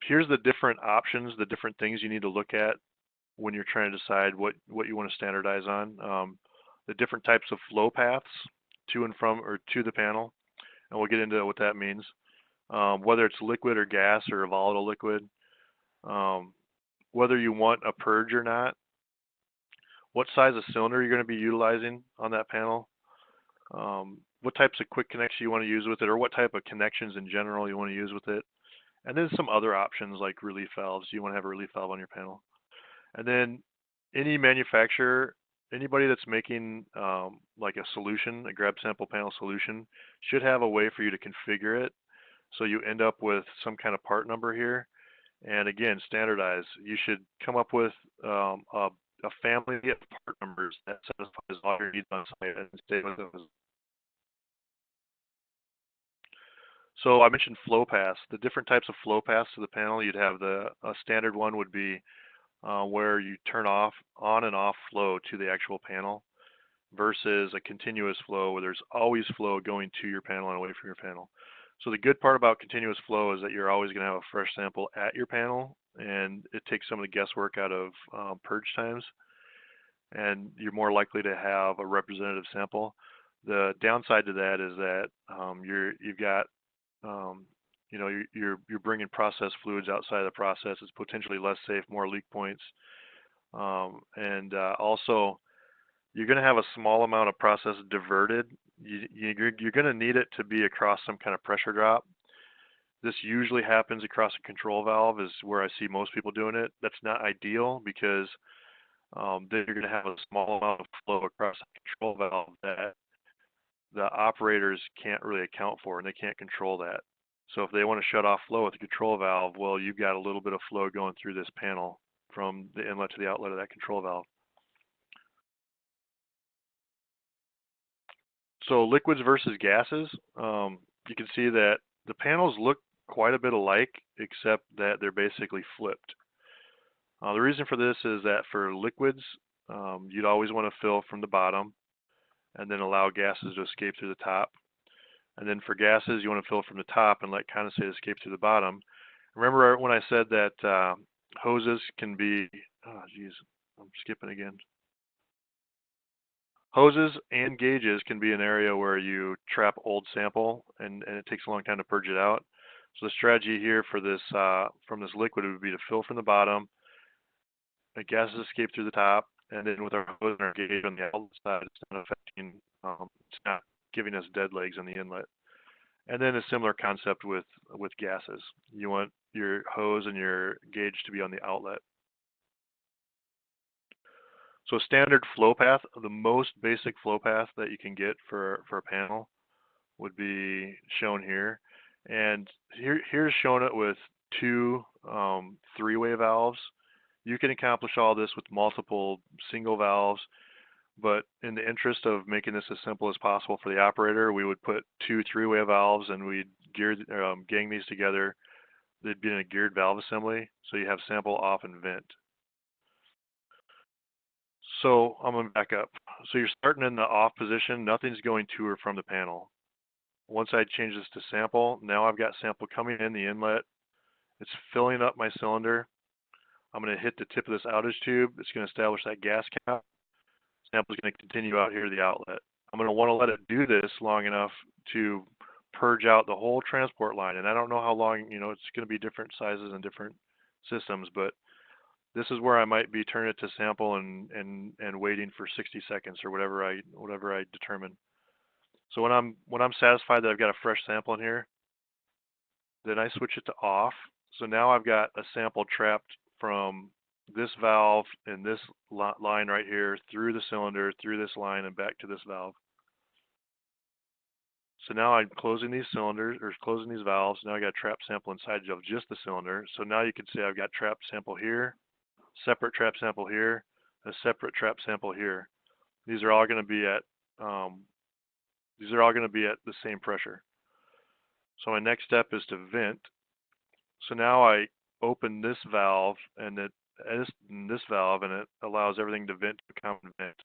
Here's the different options, the different things you need to look at when you're trying to decide what you want to standardize on. The different types of flow paths to and from or to the panel, and we'll get into what that means. Whether it's liquid or gas or a volatile liquid, whether you want a purge or not, what size of cylinder you're going to be utilizing on that panel, what types of quick connects you want to use with it, or what type of connections in general you want to use with it, and then some other options like relief valves. You want to have a relief valve on your panel. And then any manufacturer, anybody that's making like a solution, a grab sample panel solution, should have a way for you to configure it so you end up with some kind of part number here. And again, standardize. You should come up with a family of part numbers that satisfies all your needs on site and stay with those. So I mentioned flow paths. The different types of flow paths to the panel, you'd have a standard one would be where you turn on and off flow to the actual panel versus a continuous flow where there's always flow going to your panel and away from your panel. So the good part about continuous flow is that you're always going to have a fresh sample at your panel, and it takes some of the guesswork out of purge times, and you're more likely to have a representative sample. The downside to that is that you've got you're bringing processed fluids outside of the process. It's potentially less safe, more leak points, and also you're going to have a small amount of process diverted. You're going to need it to be across some kind of pressure drop. This usually happens across a control valve is where I see most people doing it. That's not ideal because then you're going to have a small amount of flow across a control valve that the operators can't really account for, and they can't control that. So if they want to shut off flow with the control valve, well, you've got a little bit of flow going through this panel from the inlet to the outlet of that control valve. So liquids versus gases, you can see that the panels look quite a bit alike, except that they're basically flipped. The reason for this is that for liquids, you'd always want to fill from the bottom and then allow gases to escape through the top. And then for gases, you want to fill from the top and let condensate escape through the bottom. Remember when I said that hoses can be, oh geez, I'm skipping again. Hoses and gauges can be an area where you trap old sample and it takes a long time to purge it out. So the strategy here for this from this liquid would be to fill from the bottom, the gases escape through the top, and then with our hose and our gauge on the outlet side, it's not affecting, it's not giving us dead legs on the inlet. And then a similar concept with gases. You want your hose and your gauge to be on the outlet. So standard flow path, the most basic flow path that you can get for a panel would be shown here. And here's showing it with two three-way valves. You can accomplish all this with multiple single valves, but in the interest of making this as simple as possible for the operator, we would put two three-way valves and we'd gang these together. They'd be in a geared valve assembly, so you have sample off and vent. So I'm going to back up. So you're starting in the off position. Nothing's going to or from the panel. Once I change this to sample, now I've got sample coming in the inlet. It's filling up my cylinder. I'm going to hit the tip of this outage tube. It's going to establish that gas cap. Sample is going to continue out here to the outlet. I'm going to want to let it do this long enough to purge out the whole transport line. And I don't know how long, you know, it's going to be different sizes and different systems, but this is where I might be turning it to sample and waiting for 60 seconds or whatever I determine. So when I'm satisfied that I've got a fresh sample in here, then I switch it to off. So now I've got a sample trapped from this valve and this line right here through the cylinder, through this line, and back to this valve. So now I'm closing these cylinders, or closing these valves. Now I got a trapped sample inside of just the cylinder. So now you can see I've got trapped sample here, separate trap sample here, a separate trap sample here. These are all going to be at the same pressure. So my next step is to vent. So now I open this valve and this valve, and it allows everything to vent to a common vent.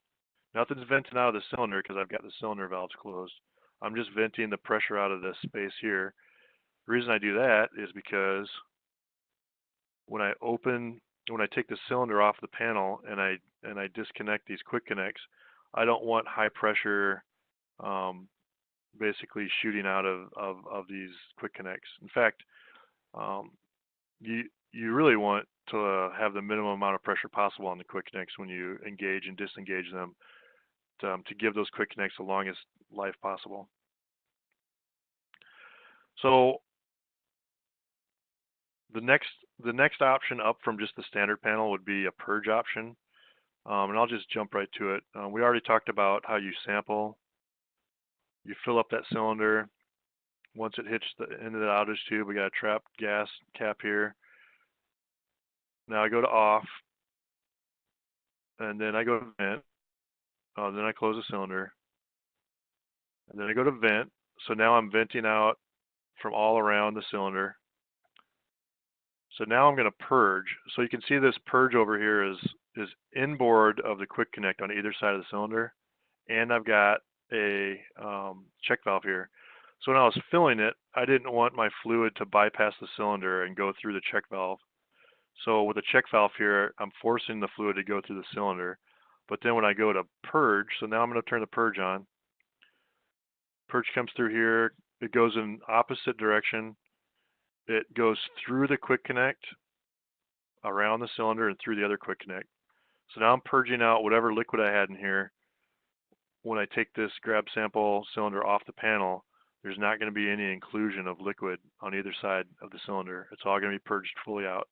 Nothing's venting out of the cylinder because I've got the cylinder valves closed. I'm just venting the pressure out of this space here. The reason I do that is because when I take the cylinder off the panel and I disconnect these quick connects, I don't want high pressure basically shooting out of these quick connects. In fact, you really want to have the minimum amount of pressure possible on the quick connects when you engage and disengage them to give those quick connects the longest life possible. So the next option up from just the standard panel would be a purge option, and I'll just jump right to it. We already talked about how you sample. You fill up that cylinder. Once it hits the end of the outage tube, we got a trapped gas cap here. Now I go to off, and then I go to vent. Then I close the cylinder, and then I go to vent. So now I'm venting out from all around the cylinder. So now I'm going to purge. So you can see this purge over here is inboard of the quick connect on either side of the cylinder, and I've got a check valve here. So when I was filling it, I didn't want my fluid to bypass the cylinder and go through the check valve. So with the check valve here, I'm forcing the fluid to go through the cylinder. But then when I go to purge, so now I'm going to turn the purge on. Purge comes through here. It goes in opposite direction. It goes through the quick connect, around the cylinder, and through the other quick connect. So now I'm purging out whatever liquid I had in here. When I take this grab sample cylinder off the panel, there's not going to be any inclusion of liquid on either side of the cylinder. It's all going to be purged fully out.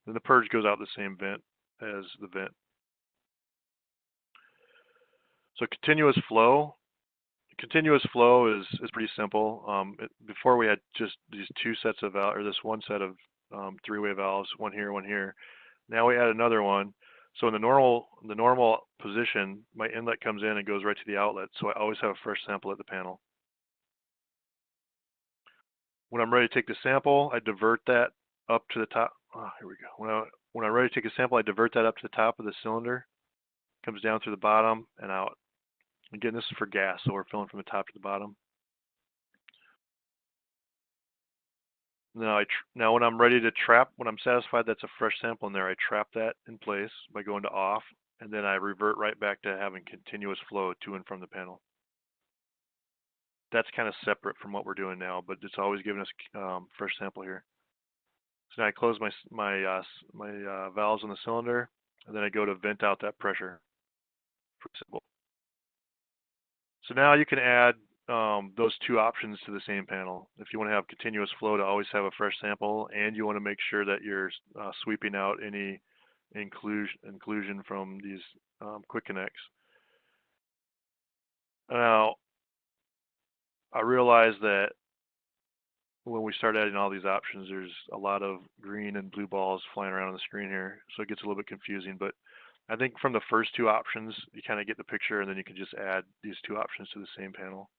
Then the purge goes out the same vent as the vent. So continuous flow. Continuous flow is pretty simple. Before we had just these two sets of valves, or this one set of three-way valves, one here, one here. Now we add another one. So in the normal position, my inlet comes in and goes right to the outlet. So I always have a fresh sample at the panel. When I'm ready to take the sample, I divert that up to the top. Oh, here we go. When I'm ready to take a sample, I divert that up to the top of the cylinder. Comes down through the bottom and out. Again, this is for gas, so we're filling from the top to the bottom. Now when I'm ready to trap, when I'm satisfied that's a fresh sample in there, I trap that in place by going to off, and then I revert right back to having continuous flow to and from the panel. That's kind of separate from what we're doing now, but it's always giving us fresh sample here. So now I close my valves on the cylinder, and then I go to vent out that pressure. Pretty simple. So now you can add those two options to the same panel. If you want to have continuous flow to always have a fresh sample, and you want to make sure that you're sweeping out any inclusion from these quick connects. Now, I realize that when we start adding all these options, there's a lot of green and blue balls flying around on the screen here, so it gets a little bit confusing. But I think from the first two options, you kind of get the picture, and then you can just add these two options to the same panel.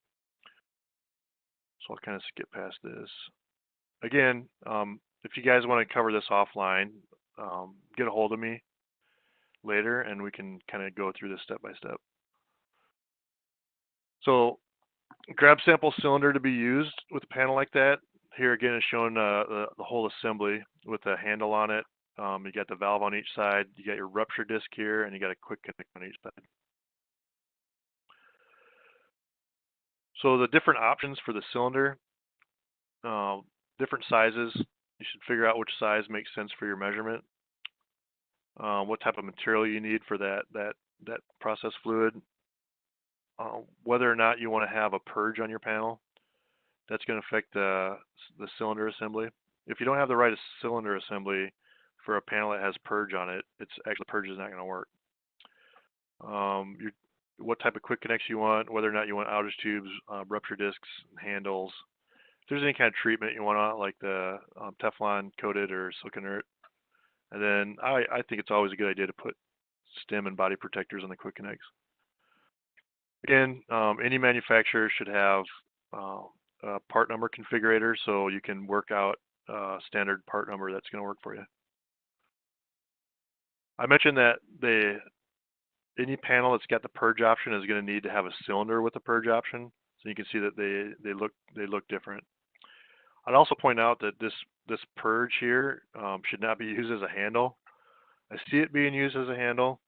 So I'll kind of skip past this. Again, if you guys want to cover this offline, get a hold of me. later, and we can kind of go through this step by step. So grab sample cylinder to be used with a panel like that. Here again is showing the whole assembly with a handle on it. You got the valve on each side, you got your rupture disc here, and you got a quick connect on each side. So the different options for the cylinder, different sizes. You should figure out which size makes sense for your measurement. What type of material you need for that process fluid. Whether or not you want to have a purge on your panel, that's going to affect the cylinder assembly. If you don't have the right cylinder assembly for a panel that has purge on it, actually purge is not going to work. What type of quick connects you want, whether or not you want outage tubes, rupture discs, handles. If there's any kind of treatment you want on it, like the Teflon coated or silicone inert. And then I think it's always a good idea to put stem and body protectors on the quick connects. Again, any manufacturer should have a part number configurator, so you can work out a standard part number that's going to work for you. I mentioned that any panel that's got the purge option is going to need to have a cylinder with a purge option, so you can see that they look different. I'd also point out that this purge here should not be used as a handle. I see it being used as a handle,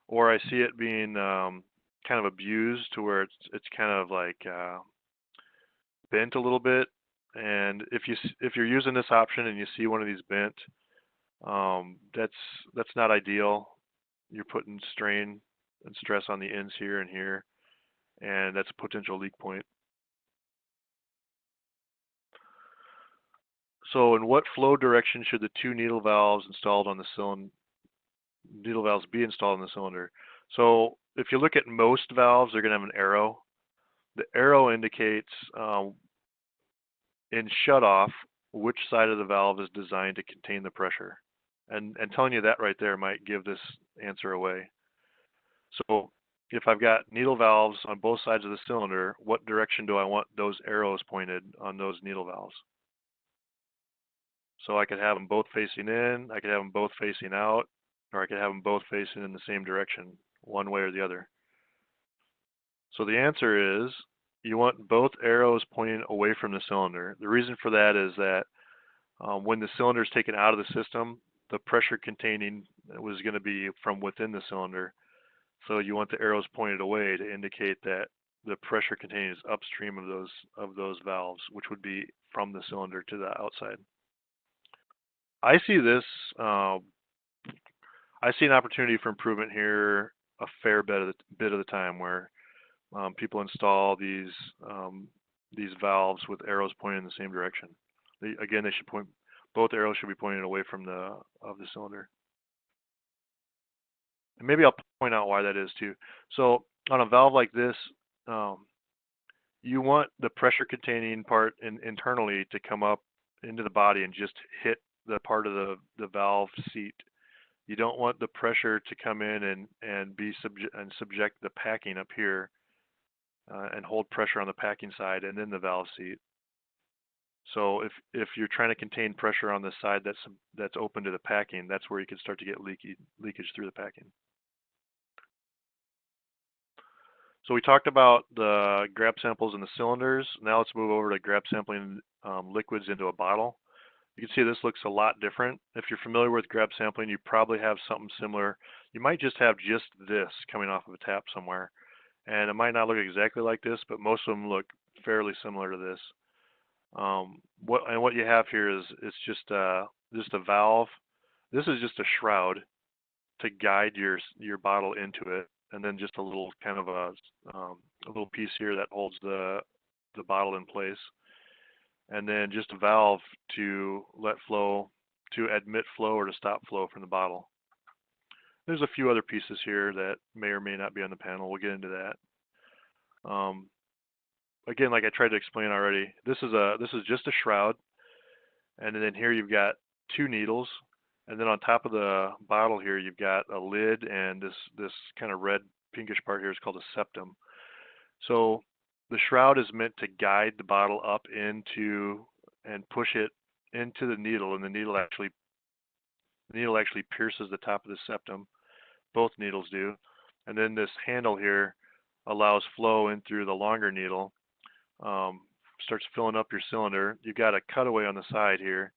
or I see it being kind of abused to where it's kind of like bent a little bit. And if you're using this option and you see one of these bent, that's not ideal. You're putting strain and stress on the ends here and here, and that's a potential leak point. So in what flow direction should the two needle valves installed on the cylinder be installed in the cylinder? So if you look at most valves, they're going to have an arrow. The arrow indicates in shutoff which side of the valve is designed to contain the pressure. And telling you that right there might give this answer away. So if I've got needle valves on both sides of the cylinder, what direction do I want those arrows pointed on those needle valves? So I could have them both facing in, I could have them both facing out, or I could have them both facing in the same direction, one way or the other. So the answer is you want both arrows pointing away from the cylinder. The reason for that is that when the cylinder is taken out of the system, the pressure containing was going to be from within the cylinder. So you want the arrows pointed away to indicate that the pressure containing is upstream of those valves, which would be from the cylinder to the outside. I see this. I see an opportunity for improvement here a fair bit of the time, where people install these valves with arrows pointing in the same direction. Again, they should point. Both arrows should be pointed away from the cylinder. And maybe I'll point out why that is too. So on a valve like this, you want the pressure containing part internally to come up into the body and just hit the part of the valve seat. You don't want the pressure to come in and subject the packing up here and hold pressure on the packing side and then the valve seat. So if you're trying to contain pressure on the side that's open to the packing, that's where you can start to get leakage through the packing. So we talked about the grab samples in the cylinders. Now let's move over to grab sampling liquids into a bottle. You can see this looks a lot different. If you're familiar with grab sampling, you probably have something similar. You might just have just this coming off of a tap somewhere. And it might not look exactly like this, but most of them look fairly similar to this. What you have here is just a valve. This is just a shroud to guide your bottle into it, and then just a little kind of a little piece here that holds the bottle in place, and then just a valve to let flow, to admit flow or to stop flow from the bottle. There's a few other pieces here that may or may not be on the panel. We'll get into that. Again, like I tried to explain already, this is just a shroud, and then here you've got two needles, and then on top of the bottle here you've got a lid, and this kind of red pinkish part here is called a septum. So the shroud is meant to guide the bottle up into and push it into the needle, and the needle actually pierces the top of the septum. both needles do. And then this handle here allows flow in through the longer needle. Starts filling up your cylinder. You've got a cutaway on the side here,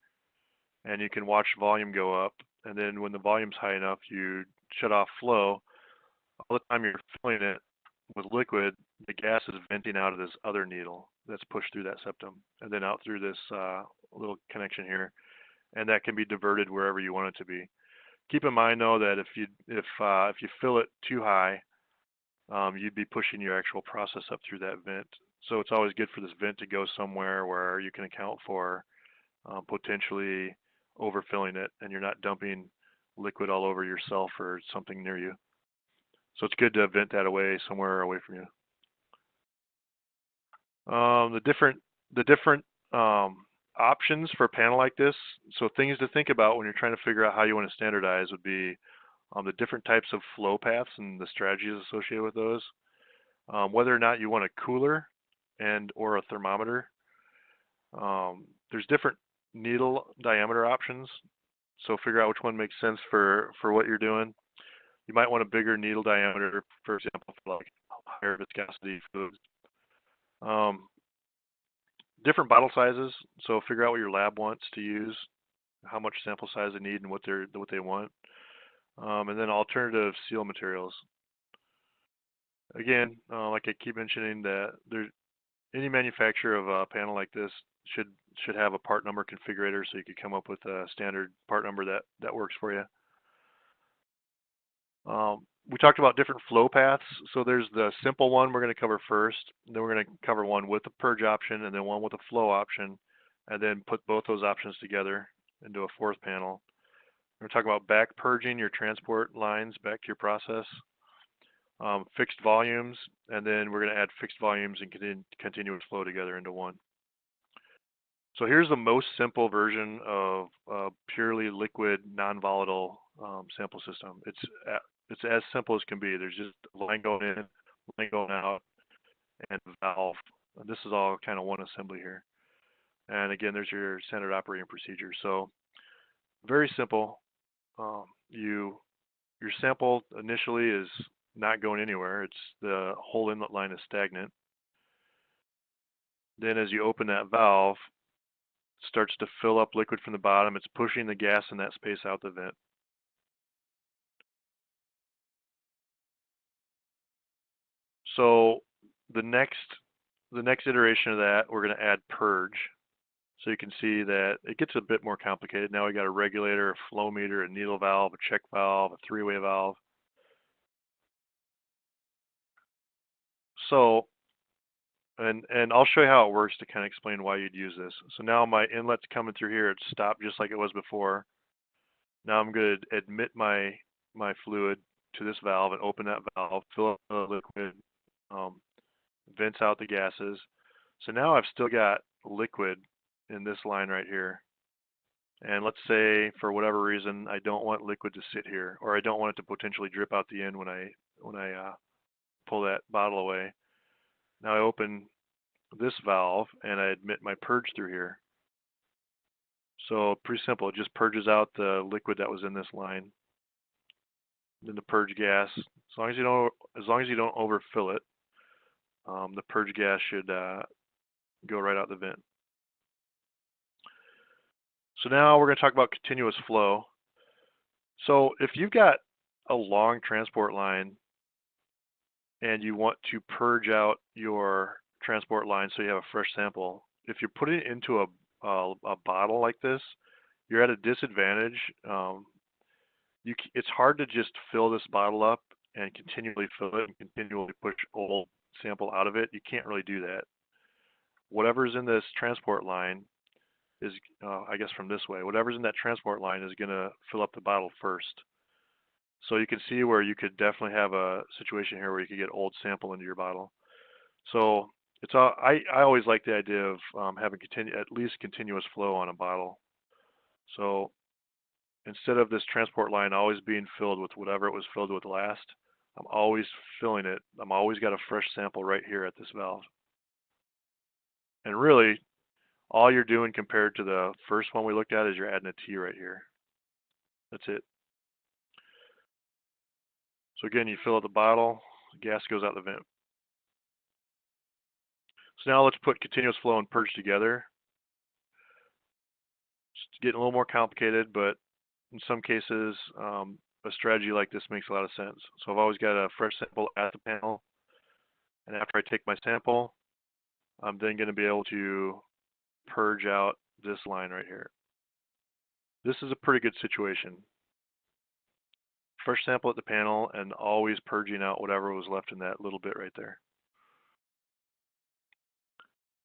and you can watch volume go up. And then when the volume's high enough, you shut off flow. All the time you're filling it with liquid, the gas is venting out of this other needle that's pushed through that septum, and then out through this little connection here, and that can be diverted wherever you want it to be. Keep in mind though that if you fill it too high, you'd be pushing your actual process up through that vent. So it's always good for this vent to go somewhere where you can account for potentially overfilling it, and you're not dumping liquid all over yourself or something near you. So it's good to vent that away somewhere away from you. The different options for a panel like this, so things to think about when you're trying to figure out how you want to standardize would be the different types of flow paths and the strategies associated with those, whether or not you want a cooler and or a thermometer. There's different needle diameter options, so figure out which one makes sense for what you're doing. You might want a bigger needle diameter, for example, for like higher viscosity foods. Different bottle sizes, so figure out what your lab wants to use, how much sample size they need, and what they want. And then alternative seal materials. Again, like I keep mentioning, that any manufacturer of a panel like this should have a part number configurator, so you could come up with a standard part number that works for you. We talked about different flow paths. So there's the simple one we're going to cover first. Then we're going to cover one with a purge option, and then one with a flow option, and then put both those options together into a fourth panel. We're going to talk about back purging your transport lines back to your process, fixed volumes, and then we're going to add fixed volumes and continuous flow together into one. So here's the most simple version of a purely liquid, non-volatile sample system. It's as simple as can be. There's just a line going in, line going out, and a valve. And this is all kind of one assembly here. And again, there's your standard operating procedure. So very simple. Your sample initially is not going anywhere. It's the whole inlet line is stagnant. Then as you open that valve, it starts to fill up liquid from the bottom. It's pushing the gas in that space out the vent. So the next iteration of that, we're going to add purge. So you can see that it gets a bit more complicated. Now we got a regulator, a flow meter, a needle valve, a check valve, a three-way valve. So, and I'll show you how it works to kind of explain why you'd use this. So now my inlet's coming through here. It's stopped just like it was before. Now I'm going to admit my fluid to this valve and open that valve, fill up the liquid, vents out the gases. So now I've still got liquid in this line right here. And let's say for whatever reason I don't want liquid to sit here, or I don't want it to potentially drip out the end when I pull that bottle away. Now I open this valve and I admit my purge through here. So pretty simple. It just purges out the liquid that was in this line. Then the purge gas. As long as you don't overfill it, the purge gas should go right out the vent. So now we're going to talk about continuous flow. So if you've got a long transport line and you want to purge out your transport line so you have a fresh sample, if you're putting it into a bottle like this, you're at a disadvantage. It's hard to just fill this bottle up and continually fill it and continually push old sample out of it. You can't really do that. Whatever's in this transport line is, I guess from this way, whatever's in that transport line is going to fill up the bottle first. So you can see where you could definitely have a situation here where you could get old sample into your bottle. So it's I always like the idea of having at least continuous flow on a bottle. So instead of this transport line always being filled with whatever it was filled with last, I'm always filling it. I'm always got a fresh sample right here at this valve. And really, all you're doing compared to the first one we looked at is you're adding a T right here. That's it. So again, you fill out the bottle, gas goes out the vent. So now let's put continuous flow and purge together. It's getting a little more complicated, but in some cases, a strategy like this makes a lot of sense. So I've always got a fresh sample at the panel, and after I take my sample, I'm then going to be able to purge out this line right here. This is a pretty good situation. Fresh sample at the panel and always purging out whatever was left in that little bit right there.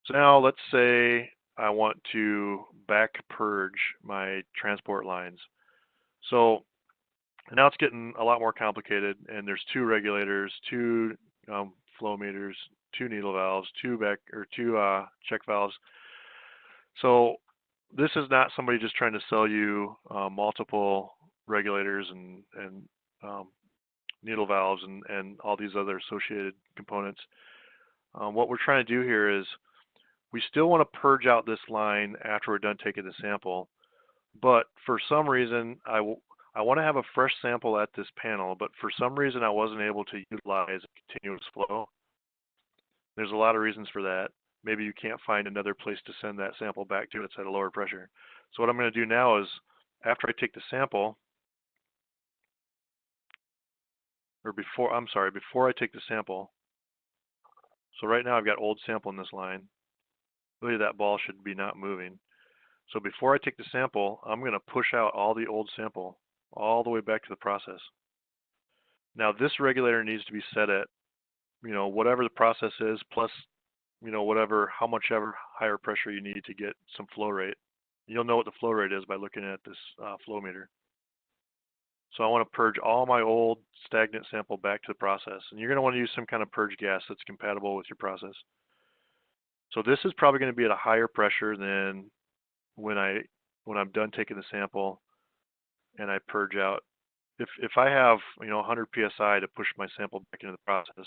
So now let's say I want to back purge my transport lines. So now it's getting a lot more complicated, and there's two regulators, two flow meters, two needle valves, two check valves. So this is not somebody just trying to sell you multiple regulators and needle valves and all these other associated components. What we're trying to do here is we still want to purge out this line after we're done taking the sample, but for some reason I want to have a fresh sample at this panel, but for some reason I wasn't able to utilize a continuous flow. There's a lot of reasons for that. Maybe you can't find another place to send that sample back to. It's at a lower pressure. So what I'm going to do now is, after I take the sample, or before I take the sample, so right now I've got old sample in this line. Really, that ball should be not moving. So before I take the sample, I'm going to push out all the old sample all the way back to the process. Now this regulator needs to be set at, whatever the process is, plus, how much ever higher pressure you need to get some flow rate. You'll know what the flow rate is by looking at this flow meter. So I want to purge all my old stagnant sample back to the process. And you're going to want to use some kind of purge gas that's compatible with your process. So this is probably going to be at a higher pressure than when I'm done taking the sample and I purge out. If I have 100 psi to push my sample back into the process,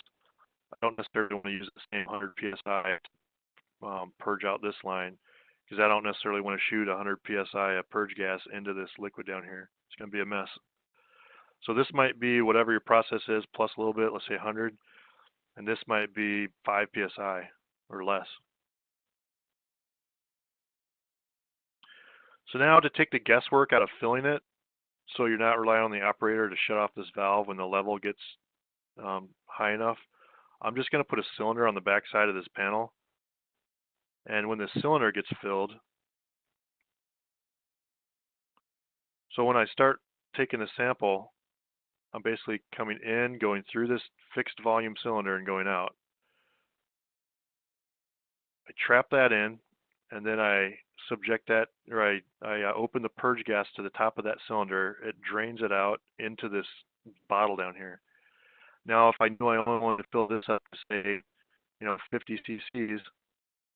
I don't necessarily want to use the same 100 psi to purge out this line, because I don't necessarily want to shoot 100 psi of purge gas into this liquid down here. It's going to be a mess. So this might be whatever your process is plus a little bit, let's say 100, and this might be 5 psi or less. So now to take the guesswork out of filling it, so you're not relying on the operator to shut off this valve when the level gets high enough, I'm just going to put a cylinder on the back side of this panel. And when the cylinder gets filled, so when I start taking the sample, I'm basically coming in, going through this fixed volume cylinder and going out. I trap that in, and then I subject that, or I open the purge gas to the top of that cylinder. It drains it out into this bottle down here. Now, if I knew I only wanted to fill this up to say, 50 cc's,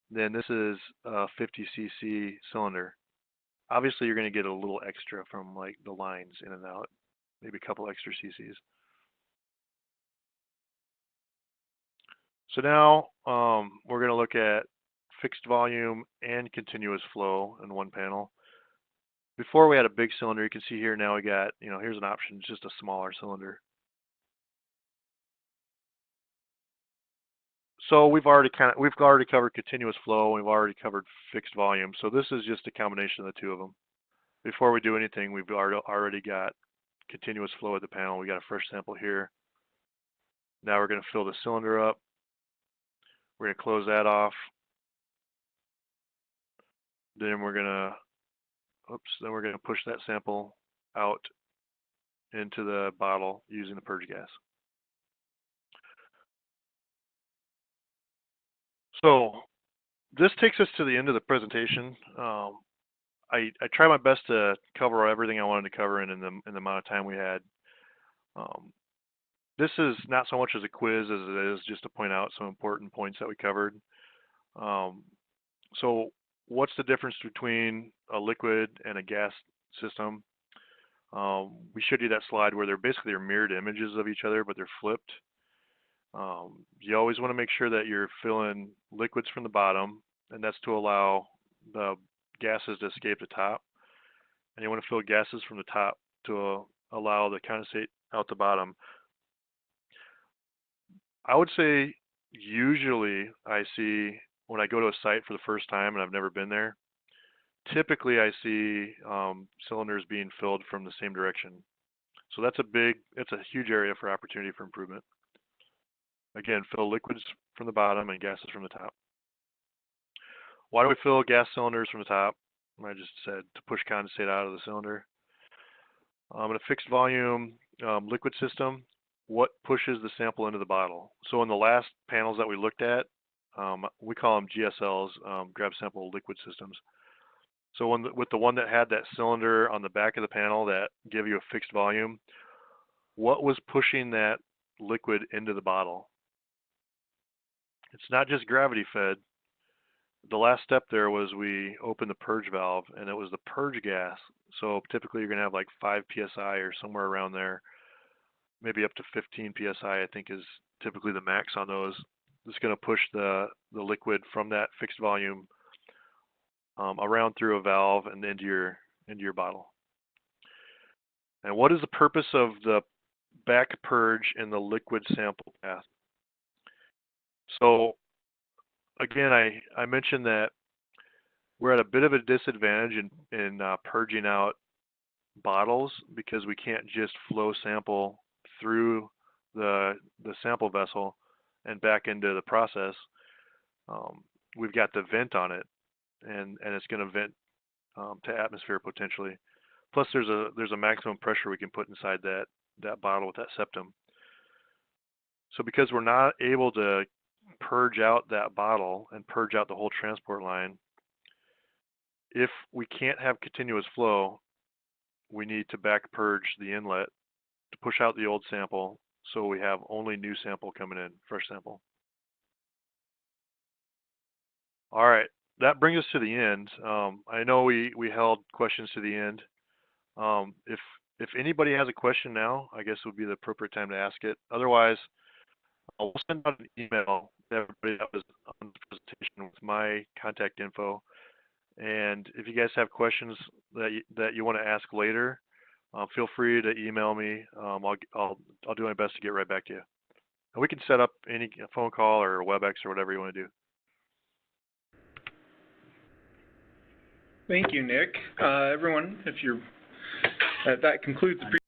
then this is a 50 cc cylinder. Obviously, you're going to get a little extra from like the lines in and out, maybe a couple extra cc's. So now we're going to look at fixed volume and continuous flow in one panel. Before we had a big cylinder, you can see here now we got, here's an option, it's just a smaller cylinder. So we've already covered continuous flow, we've already covered fixed volume. So this is just a combination of the two of them. Before we do anything, we've already got continuous flow at the panel. We got a fresh sample here. Now we're going to fill the cylinder up. We're going to close that off. Then we're going to push that sample out into the bottle using the purge gas. So this takes us to the end of the presentation. I try my best to cover everything I wanted to cover in the amount of time we had. This is not so much as a quiz as it is just to point out some important points that we covered. So what's the difference between a liquid and a gas system? We showed you that slide where they're mirrored images of each other, but they're flipped. You always want to make sure that you're filling liquids from the bottom, and that's to allow the gases to escape the top. And you want to fill gases from the top to allow the condensate out the bottom. I would say usually I see when I go to a site for the first time and I've never been there, typically I see cylinders being filled from the same direction. So that's a huge area for opportunity for improvement. Again, fill liquids from the bottom and gases from the top. Why do we fill gas cylinders from the top? I just said to push condensate out of the cylinder. In a fixed volume liquid system, what pushes the sample into the bottle? So in the last panels that we looked at, we call them GSLs, grab sample liquid systems. So with the one that had that cylinder on the back of the panel that gave you a fixed volume, what was pushing that liquid into the bottle? It's not just gravity fed. The last step there was we opened the purge valve, and it was the purge gas. So typically you're going to have like 5 psi or somewhere around there, maybe up to 15 psi, I think is typically the max on those. It's going to push the liquid from that fixed volume around through a valve and into your bottle. And what is the purpose of the back purge in the liquid sample path? So again, I mentioned that we're at a bit of a disadvantage in purging out bottles because we can't just flow sample through the sample vessel and back into the process. We've got the vent on it, and it's going to vent to atmosphere potentially. Plus, there's a maximum pressure we can put inside that bottle with that septum. So because we're not able to purge out that bottle and purge out the whole transport line, if we can't have continuous flow, we need to back purge the inlet to push out the old sample so we have only new sample coming in, fresh sample. All right, that brings us to the end. I know we held questions to the end. If anybody has a question now, I guess it would be the appropriate time to ask it. Otherwise, I'll send out an email to everybody that was on the presentation with my contact info. And if you guys have questions that you want to ask later, feel free to email me. I'll do my best to get right back to you. And we can set up any phone call or WebEx or whatever you want to do. Thank you, Nick. Everyone, that concludes the